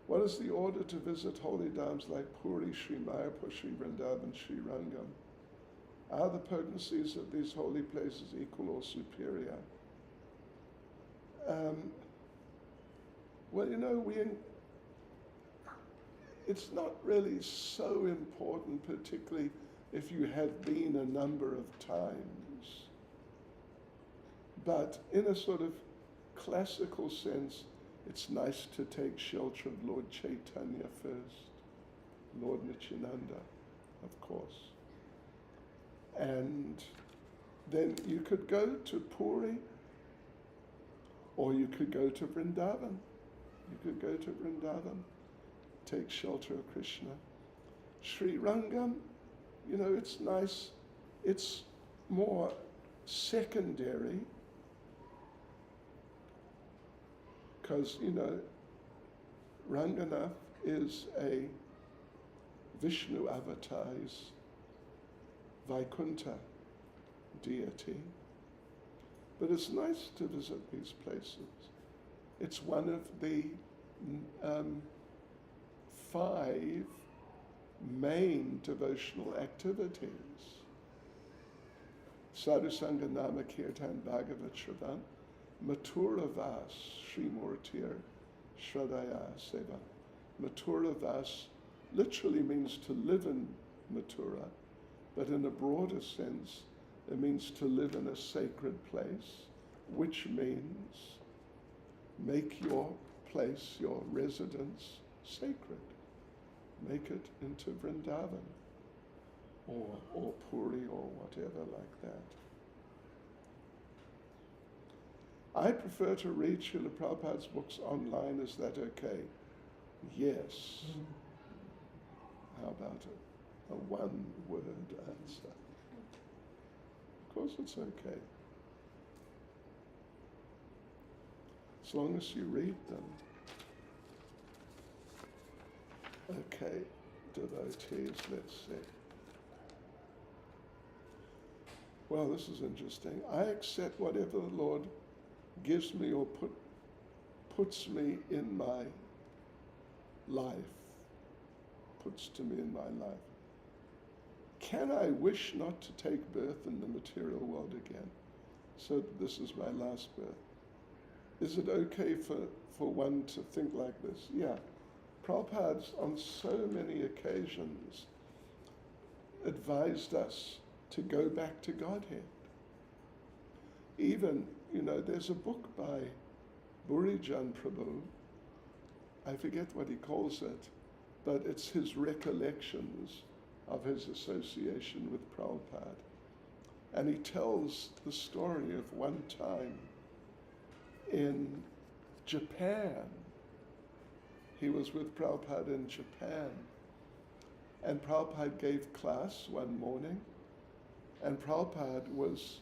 What is the order to visit holy dhams like Puri, Sri Mayapur, Sri Vrindavan, Sri Rangam? Are the potencies of these holy places equal or superior? It's not really so important, particularly if you have been a number of times. But in a sort of classical sense, it's nice to take shelter of Lord Chaitanya first, Lord Nityananda, of course. And then you could go to Puri, or you could go to Vrindavan. You could go to Vrindavan, take shelter of Krishna. Sri Rangam, it's nice. It's more secondary because, Ranganath is a Vishnu avatar's Vaikuntha deity. But it's nice to visit these places. It's one of the 5 main devotional activities. Sadhusanga Nama Kirtan Bhagavat Shravan, Mathura Vas, Sri Murtir, Shradaya Seva. Mathura Vas literally means to live in Mathura, but in a broader sense, it means to live in a sacred place, which means make your place, your residence, sacred. Make it into Vrindavan or Puri or whatever like that. I prefer to read Srila Prabhupada's books online. Is that okay? Yes. How about a one-word answer? Of course it's okay. As long as you read them. Okay, devotees, let's see. Well, this is interesting. I accept whatever the Lord gives me or puts me in my life, puts to me in my life. Can I wish not to take birth in the material world again? So this is my last birth. Is it okay for one to think like this? Yeah. Prabhupada's on so many occasions advised us to go back to Godhead. Even, there's a book by Burijan Prabhu, I forget what he calls it, but it's his recollections of his association with Prabhupada. And he tells the story of one time in Japan, he was with Prabhupada in Japan. And Prabhupada gave class one morning, and Prabhupada was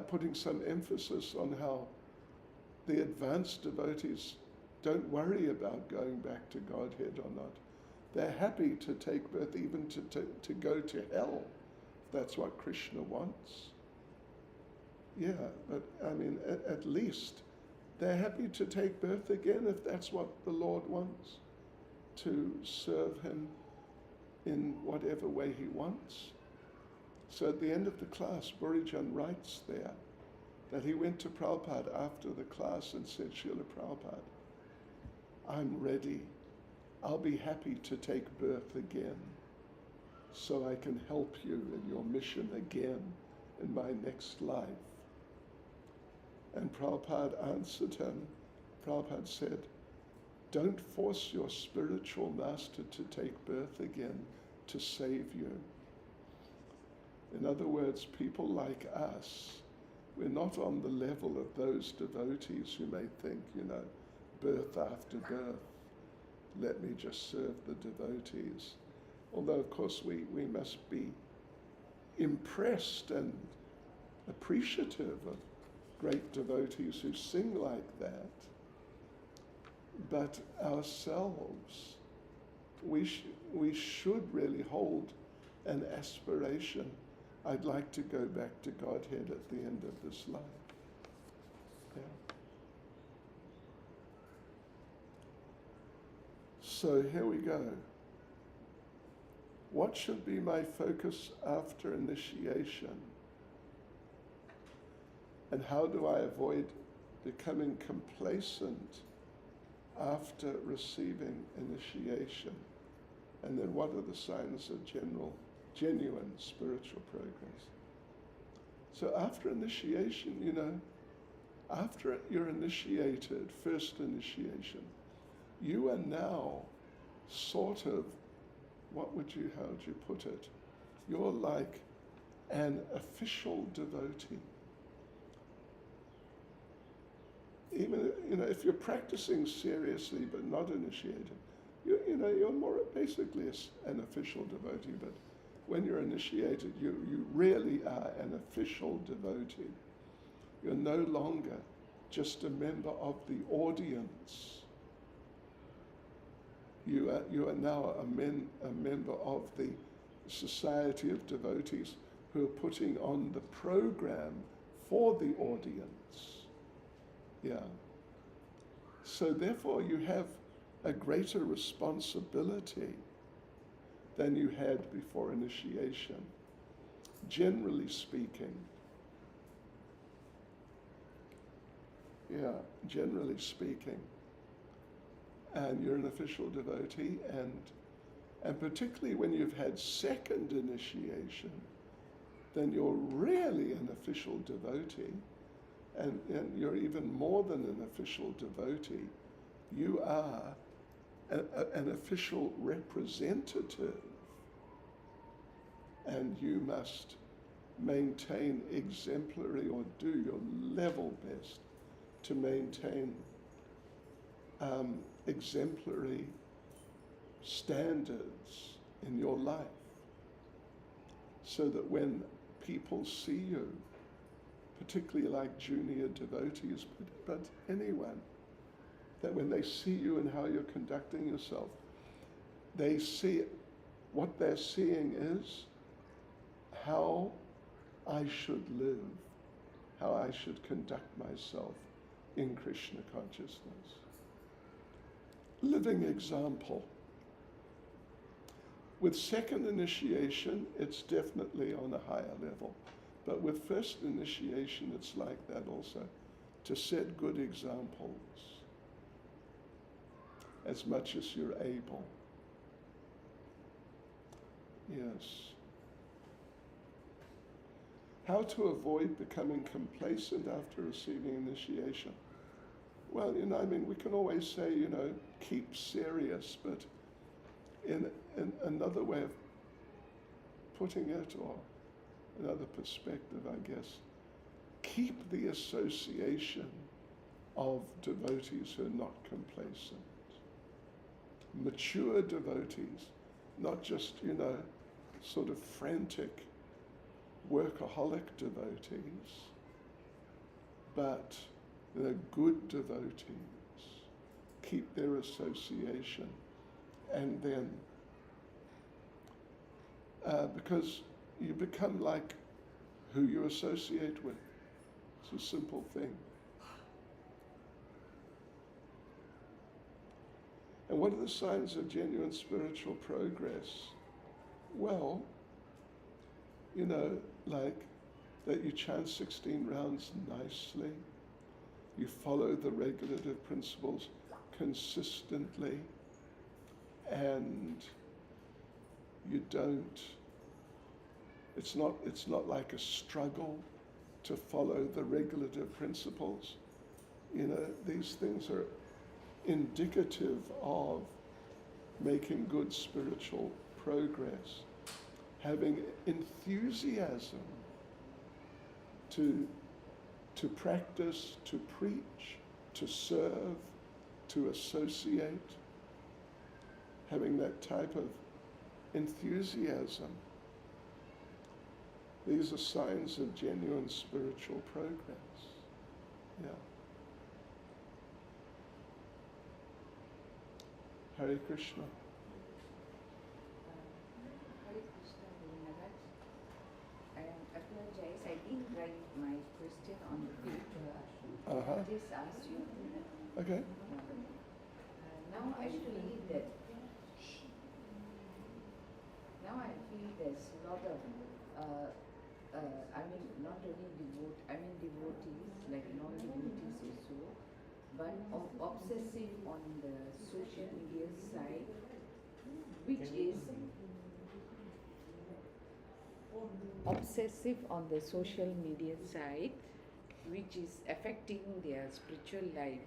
putting some emphasis on how the advanced devotees don't worry about going back to Godhead or not. They're happy to take birth, even to go to hell, if that's what Krishna wants. Yeah, but I mean, at least they're happy to take birth again if that's what the Lord wants, to serve him in whatever way he wants. So at the end of the class, Burijan writes there that he went to Prabhupada after the class and said, Srila Prabhupada, I'm ready. I'll be happy to take birth again so I can help you in your mission again in my next life. And Prabhupada answered him. Prabhupada said, don't force your spiritual master to take birth again to save you. In other words, people like us, we're not on the level of those devotees who may think, birth after birth, let me just serve the devotees. Although, of course, we must be impressed and appreciative of great devotees who sing like that. But ourselves, we should really hold an aspiration. I'd like to go back to Godhead at the end of this life. Yeah. So here we go. What should be my focus after initiation? And how do I avoid becoming complacent after receiving initiation? And then what are the signs of genuine spiritual progress? So after initiation, after you're initiated, first initiation, you are now sort of, how would you put it? You're like an official devotee. Even, if you're practicing seriously but not initiated, you're more basically an official devotee, but when you're initiated, you really are an official devotee. You're no longer just a member of the audience. You are now a member of the society of devotees who are putting on the program for the audience. Yeah. So therefore you have a greater responsibility than you had before initiation, generally speaking. Yeah, generally speaking. And you're an official devotee, and particularly when you've had second initiation, then you're really an official devotee, and you're even more than an official devotee. You are an official representative, and you must maintain exemplary, or do your level best to maintain exemplary standards in your life, so that when people see you, particularly like junior devotees, but anyone, that when they see you and how you're conducting yourself, they see, what they're seeing is how I should live, how I should conduct myself in Krishna consciousness. Living example. With second initiation, it's definitely on a higher level. But with first initiation, it's like that also, to set good examples as much as you're able. Yes. How to avoid becoming complacent after receiving initiation? Well, we can always say, keep serious, but in another way of putting it, or another perspective, I guess, keep the association of devotees who are not complacent. mature devotees, not just, sort of frantic workaholic devotees, but good devotees keep their association, and then because you become like who you associate with. It's a simple thing. And what are the signs of genuine spiritual progress? Well, like that you chant 16 rounds nicely, you follow the regulative principles consistently, and you don't, it's not like a struggle to follow the regulative principles. These things are indicative of making good spiritual progress, having enthusiasm to practice, to preach, to serve, to associate, having that type of enthusiasm. These are signs of genuine spiritual progress. Yeah. Hare Krishna. Hare Krishna, Guru Maharaj. I apologize, I didn't write my question on the paper. Uh-huh. I just asked you. Okay. Now I feel that. Now I feel there's a lot of, not only devotees, like non-devotees also, but obsessive on the social media side, which is obsessive on the social media side, which is affecting their spiritual life.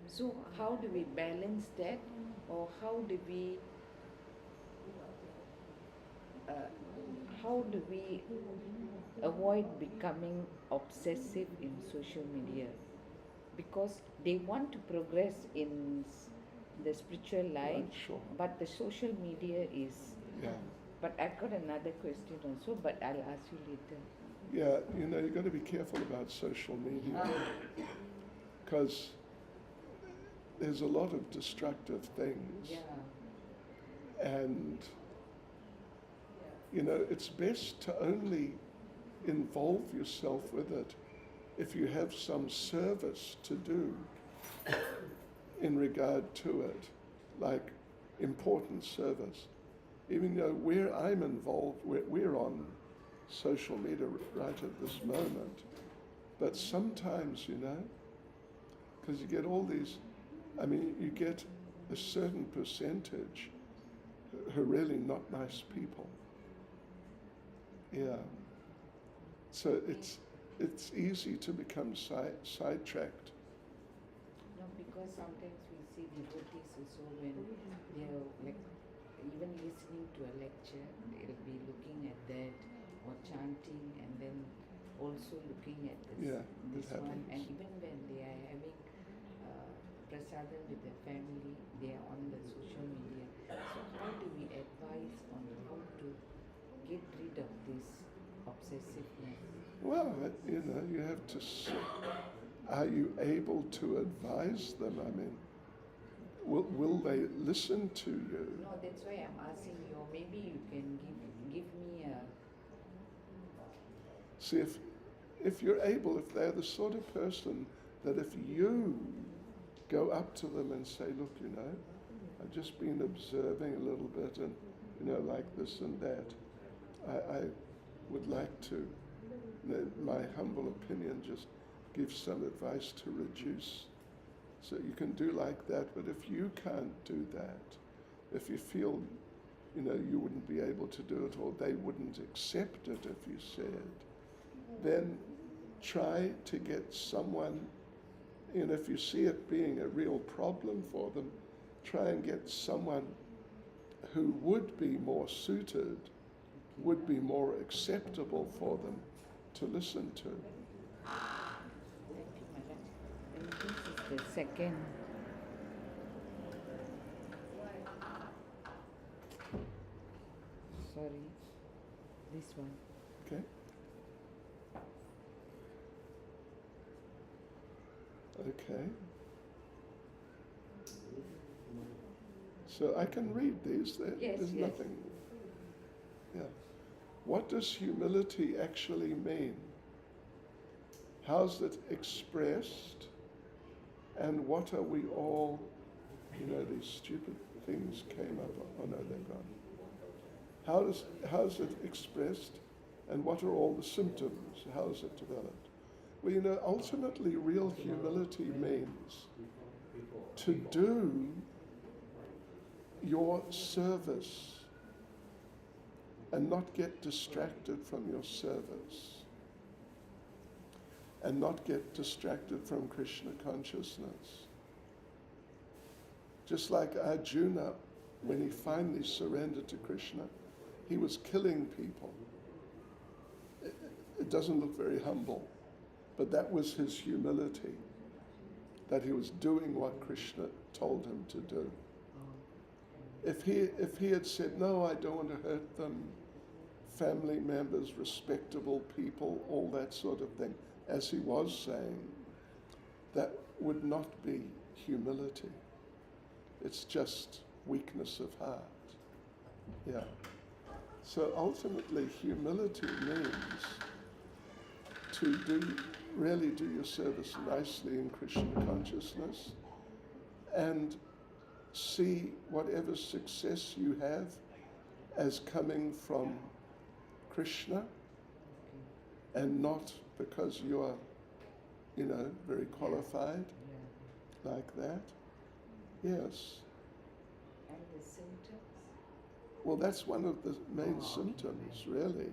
So how do we balance that, or how do we avoid becoming obsessive in social media? Because they want to progress in the spiritual life, Right, sure. but the social media is. Yeah. But I've got another question also, but I'll ask you later. Yeah, you've got to be careful about social media, because there's a lot of destructive things. Yeah. And, it's best to only involve yourself with it if you have some service to do in regard to it, like important service. Even though where I'm involved, we're on social media right at this moment, but sometimes, because you get all these, you get a certain percentage who are really not nice people. Yeah. So it's easy to become sidetracked. No, because sometimes we see devotees also when they're like even listening to a lecture, they'll be looking at that or chanting, and then also looking at this, Yeah, this it one. happens. And even when they are having prasadam with their family, they are on the social media. So how do we advise on how to get rid of this obsessiveness? Well, you have to see, are you able to advise them? Will they listen to you? No, that's why I'm asking you. Maybe you can give me a. See, if you're able, if they're the sort of person that if you go up to them and say, look, I've just been observing a little bit and, like this and that, I would like to, my humble opinion, just give some advice to reduce. So you can do like that, but if you can't do that, if you feel, you wouldn't be able to do it or they wouldn't accept it if you said, then try to get someone, if you see it being a real problem for them, try and get someone who would be more suited, would be more acceptable for them to listen to. Thank you, Madam. And this is the second. sorry. This one. Okay. Okay. So I can read these. Yes, There's yes. nothing. Yeah. What does humility actually mean? How's it expressed? And what are we all, these stupid things came up. Oh no, they're gone. How's it expressed? And what are all the symptoms? How is it developed? Well, ultimately real humility means to do your service and not get distracted from your service and not get distracted from Krishna consciousness. Just like Arjuna, when he finally surrendered to Krishna, he was killing people. It doesn't look very humble, but that was his humility, that he was doing what Krishna told him to do. If he had said, no, I don't want to hurt them, family members, respectable people, all that sort of thing, as he was saying, that would not be humility. It's just weakness of heart. Yeah. So ultimately, humility means to really do your service nicely in Krishna consciousness and see whatever success you have as coming from Krishna and not because you're, very qualified like that. Yes. And the symptoms? Well, that's one of the main symptoms, really.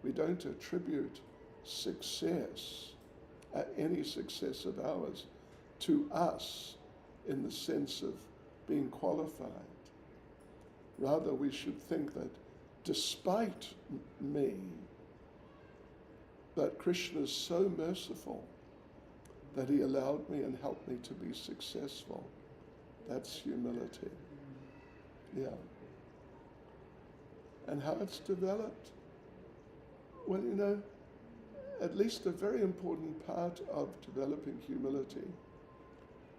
We don't attribute success, any success of ours, to us in the sense of being qualified. Rather, we should think that despite me, that Krishna is so merciful that he allowed me and helped me to be successful. That's humility. Yeah. And how it's developed? Well, at least a very important part of developing humility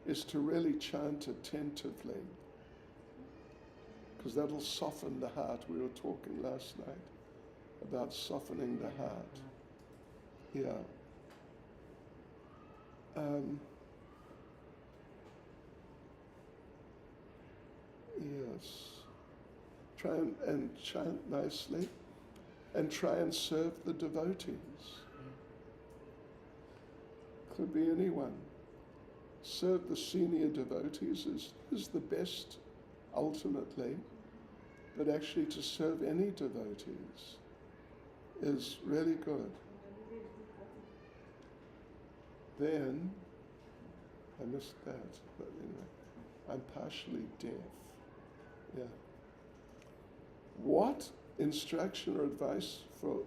is to really chant attentively, because that'll soften the heart. We were talking last night about softening the heart. Yeah. Yes. Try and chant nicely, and try and serve the devotees. Could be anyone. Serve the senior devotees is the best ultimately, but actually to serve any devotees is really good. Then, I missed that, but I'm partially deaf. Yeah. What instruction or advice for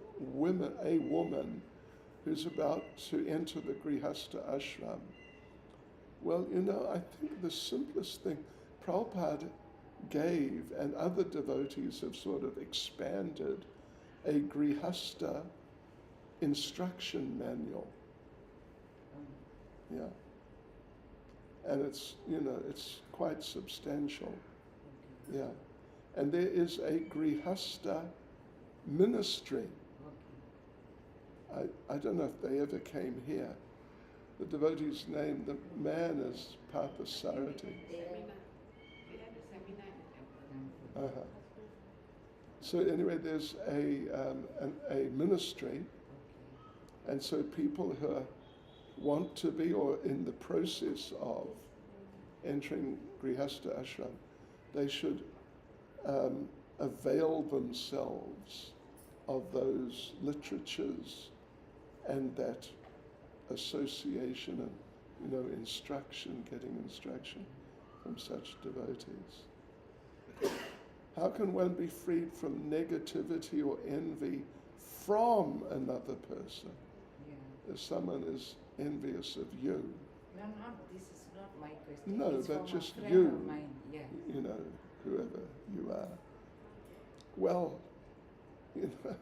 a woman who's about to enter the Grihastha ashram? Well, I think the simplest thing Prabhupada gave, and other devotees have sort of expanded, a Grihastha instruction manual. Yeah. And it's quite substantial. Yeah. And there is a Grihastha ministry. I don't know if they ever came here. The devotee's name, the man is Parthasarathi. We had a seminar in the temple. So anyway, there's a ministry, and so people who want to be or in the process of entering Grihastha ashram, they should avail themselves of those literatures and that association and instruction, getting instruction from such devotees. How can one be freed from negativity or envy from another person? Yeah. If someone is envious of you, No, this is not my question. no, it's but from just a friend you, of mine. Yeah. whoever you are. Well, You know,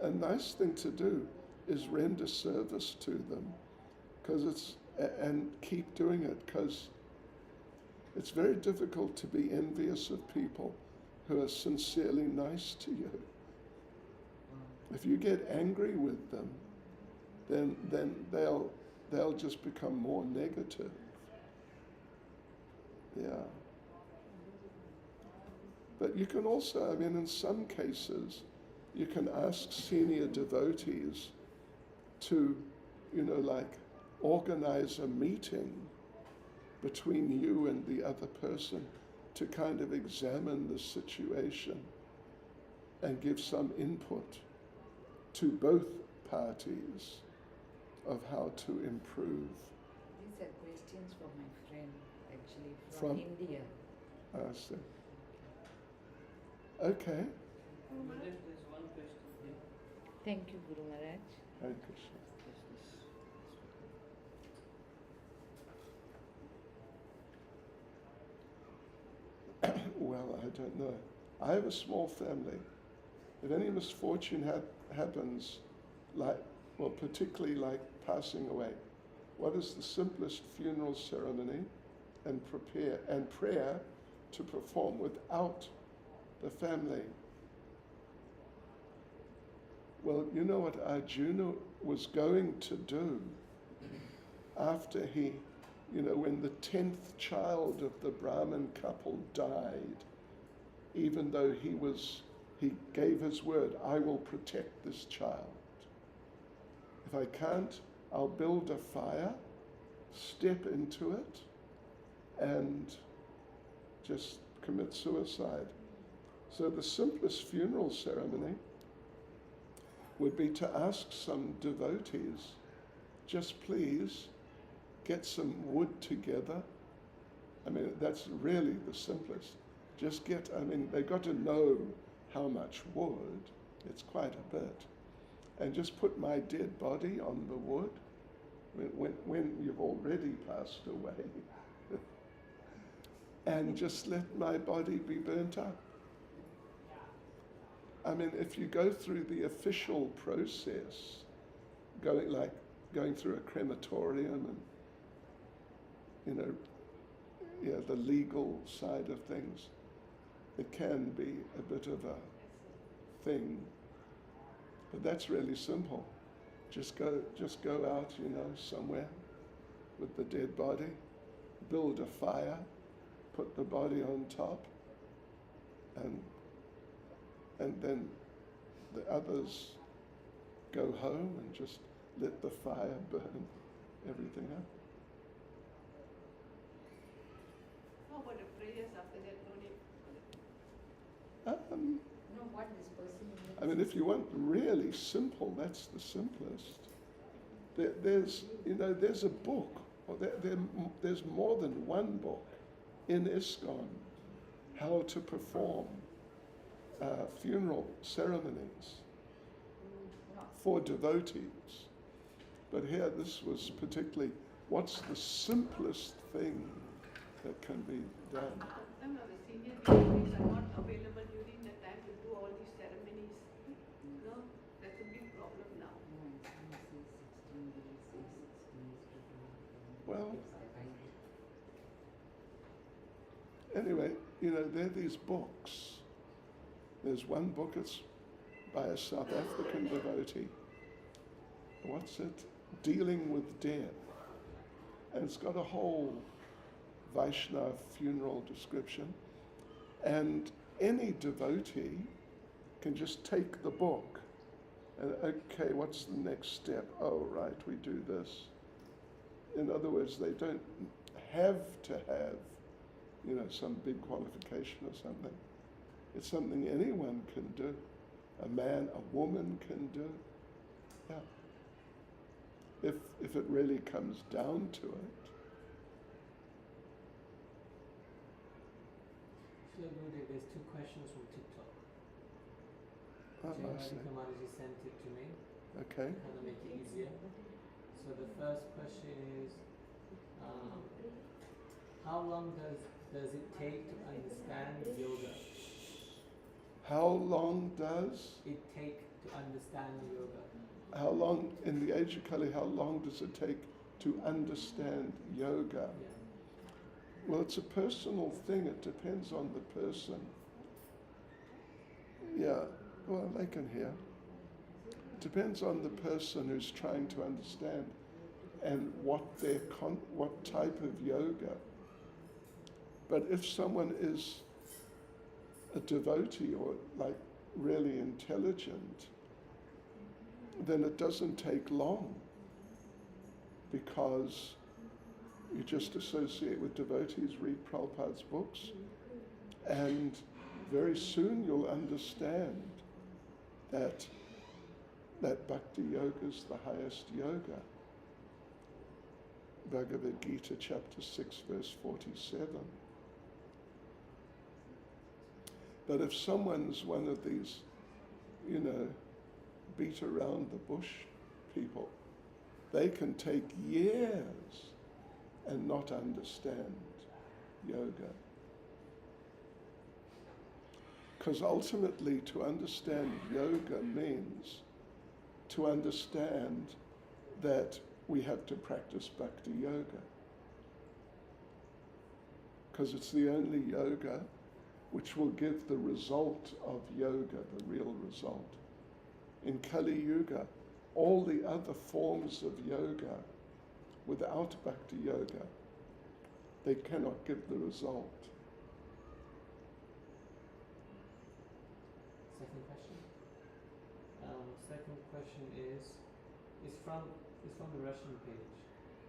a nice thing to do is render service to them, because and keep doing it, because it's very difficult to be envious of people who are sincerely nice to you. If you get angry with them, then they'll just become more negative. Yeah. But you can also, I mean, in some cases, you can ask senior devotees to, like, organize a meeting between you and the other person to kind of examine the situation and give some input to both parties of how to improve. These are questions from my friend, actually, From? India. I see. Okay. There's one question here. Thank you, Guru Maharaj. Hare Krishna. Well, I don't know. I have a small family. If any misfortune happens, particularly like passing away, what is the simplest funeral ceremony and prayer to perform without the family? Well, you know what Arjuna was going to do after he, when the 10th child of the Brahmin couple died, even though he gave his word, I will protect this child. If I can't, I'll build a fire, step into it, and just commit suicide. So the simplest funeral ceremony would be to ask some devotees, just please get some wood together. I mean, that's really the simplest. Just they've got to know how much wood, it's quite a bit, and just put my dead body on the wood when you've already passed away, and just let my body be burnt up. I mean, if you go through the official process, going through a crematorium and, the legal side of things, it can be a bit of a thing. But that's really simple. Just go out, somewhere with the dead body, build a fire, put the body on top, and then the others go home and just let the fire burn everything up. How about the prayers after that? No, what this person means. I mean, if you want really simple, that's the simplest. There's a book, or there's more than one book in ISKCON, how to perform funeral ceremonies for devotees. But here, this was particularly, what's the simplest thing that can be done? Some of the senior devotees are not available during the time to do all these ceremonies. No, that's a big problem now. Well, anyway, there are these books. There's one book, it's by a South African devotee. What's it? Dealing with Death. And it's got a whole Vaishnava funeral description. And any devotee can just take the book and, okay, what's the next step? Oh, right, we do this. In other words, they don't have to have, some big qualification or something. It's something anyone can do. A man, a woman can do. Yeah. If it really comes down to it. There's two questions from TikTok. I see. Mataji sent it to me. Okay. How to make it easier. So the first question is, how long does it take to understand yoga? How long does? it take to understand yoga? How long, in the age of Kali, how long does it take to understand yoga? Yeah. Well, it's a personal thing. It depends on the person. Yeah, well, they can hear. It depends on the person who's trying to understand and what type of yoga. But if someone is a devotee or like really intelligent, then it doesn't take long, because you just associate with devotees, read Prabhupada's books, and very soon you'll understand that bhakti yoga is the highest yoga. Bhagavad Gita chapter 6 verse 47. But if someone's one of these, beat around the bush people, they can take years and not understand yoga. Because ultimately to understand yoga means to understand that we have to practice bhakti yoga. Because it's the only yoga which will give the result of yoga, the real result. In Kali Yuga, all the other forms of yoga, without bhakti yoga, they cannot give the result. Second question. Second question is from the Russian page.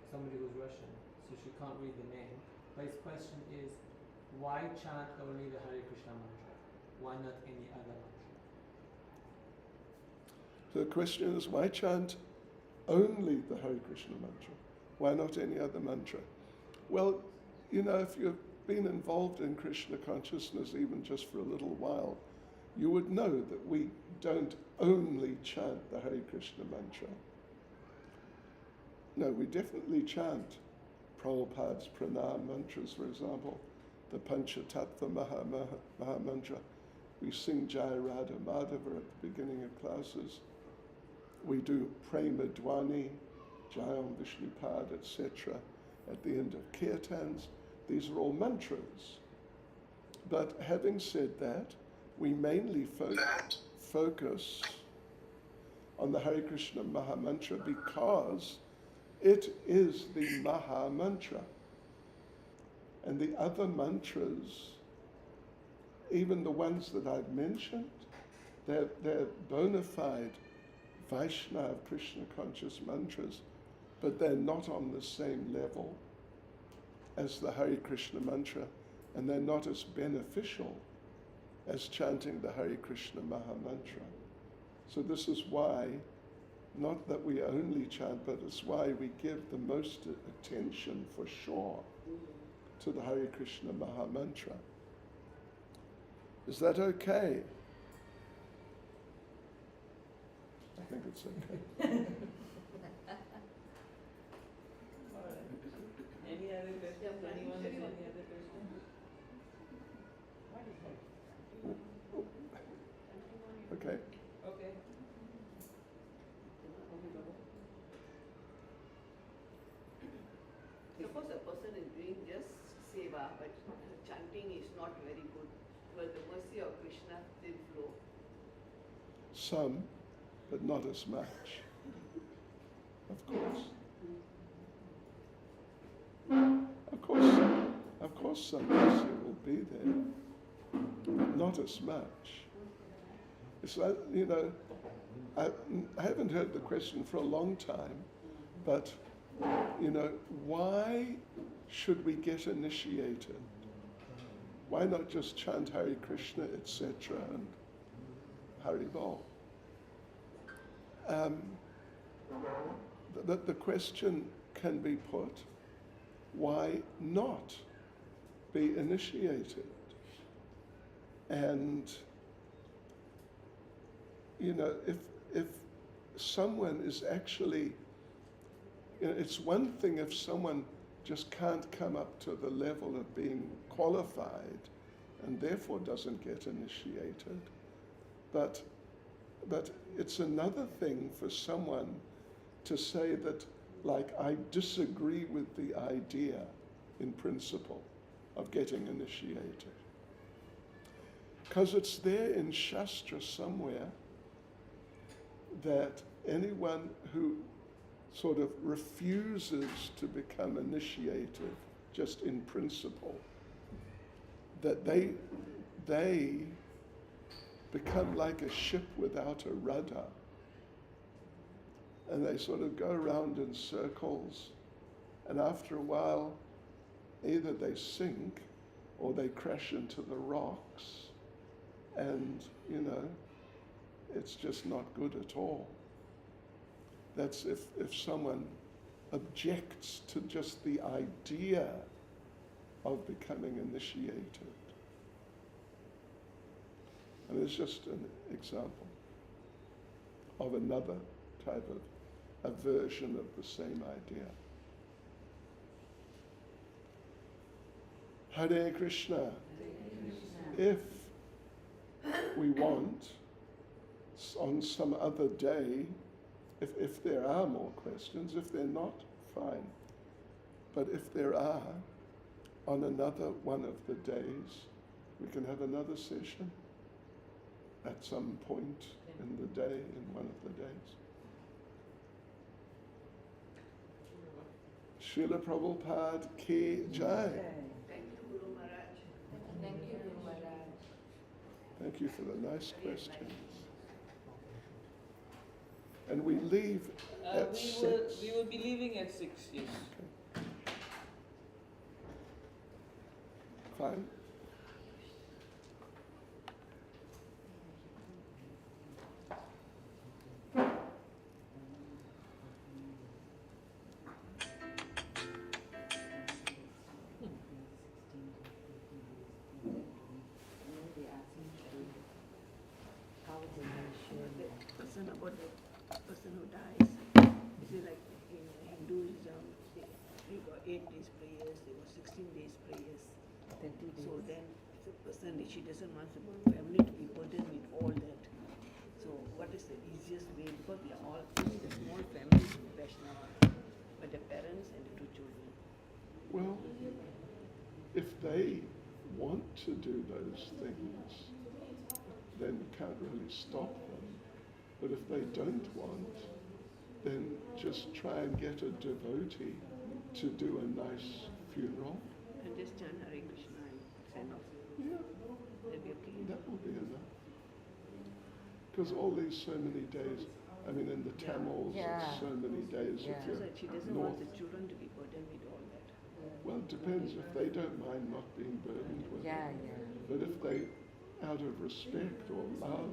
Somebody who's Russian, so she can't read the name. But his question is, why chant only the Hare Krishna mantra? Why not any other mantra? So the question is, why chant only the Hare Krishna mantra? Why not any other mantra? Well, if you've been involved in Krishna consciousness even just for a little while, you would know that we don't only chant the Hare Krishna mantra. No, we definitely chant Prabhupada's pranam mantras, for example, the Panchatattva Maha Mantra. We sing Jai Radha Madhava at the beginning of classes. We do Prema Dwani, Jayam Vishnupad, etc. at the end of kirtans. These are all mantras. But having said that, we mainly focus on the Hare Krishna Maha Mantra because it is the Maha Mantra. And the other mantras, even the ones that I've mentioned, they're bona fide Vaishnava Krishna conscious mantras, but they're not on the same level as the Hare Krishna mantra, and they're not as beneficial as chanting the Hare Krishna Maha Mantra. So this is why, not that we only chant, but it's why we give the most attention for sure to the Hare Krishna Maha Mantra. Is that okay? I think it's okay. Alright. Any other questions? Anyone has any other questions? Okay. Okay. Suppose a person is doing just seva, but chanting is not very good. Will the mercy of Krishna still flow? Some, but not as much, of course. Of course some mercy will be there, but not as much. It's like, I haven't heard the question for a long time, but, why should we get initiated? Why not just chant Hare Krishna, etc., and Haribol? The question can be put, why not be initiated? And, if someone is actually, it's one thing if someone just can't come up to the level of being qualified and therefore doesn't get initiated. But it's another thing for someone to say that, like, I disagree with the idea in principle of getting initiated. Because it's there in Shastra somewhere that anyone who sort of refuses to become initiated just in principle, that they become like a ship without a rudder. And they sort of go around in circles, and after a while, either they sink or they crash into the rocks, and, you know, it's just not good at all. That's if someone objects to just the idea of becoming initiated. And it's just an example of another type of a version of the same idea. Hare Krishna. If we want, on some other day, if there are more questions, if they're not, fine. But if there are, on another one of the days, we can have another session at some point in the day, in one of the days. Srila Prabhupada Ki Jai. Thank you, Guru Maharaj. Thank you, Guru Maharaj. Thank you for the nice questions. And we leave at 6. We will be leaving at 6, yes. Okay. Fine. Person about the person who dies. You see, like in Hinduism, they got 8 days prayers, they got 16 days prayers. 30 days. So then the person, she doesn't want the family to be burdened with all that. So what is the easiest way? Because we are all only the small families in Vaishnava, but the parents and the 2 children. Well, if they want to do those things, then you can't really stop them. But if they don't want, then just try and get a devotee to do a nice funeral. And just chant Hare Krishna and send off. Yeah, That'll be okay. that will be enough. Because all these so many days, I mean, in the Tamils, Yeah. it's so many days Yeah. if So you're that she doesn't north. want the children to be burdened with all that. Well, it depends if they don't mind not being burdened with Yeah, it. yeah. But if they, out of respect or love,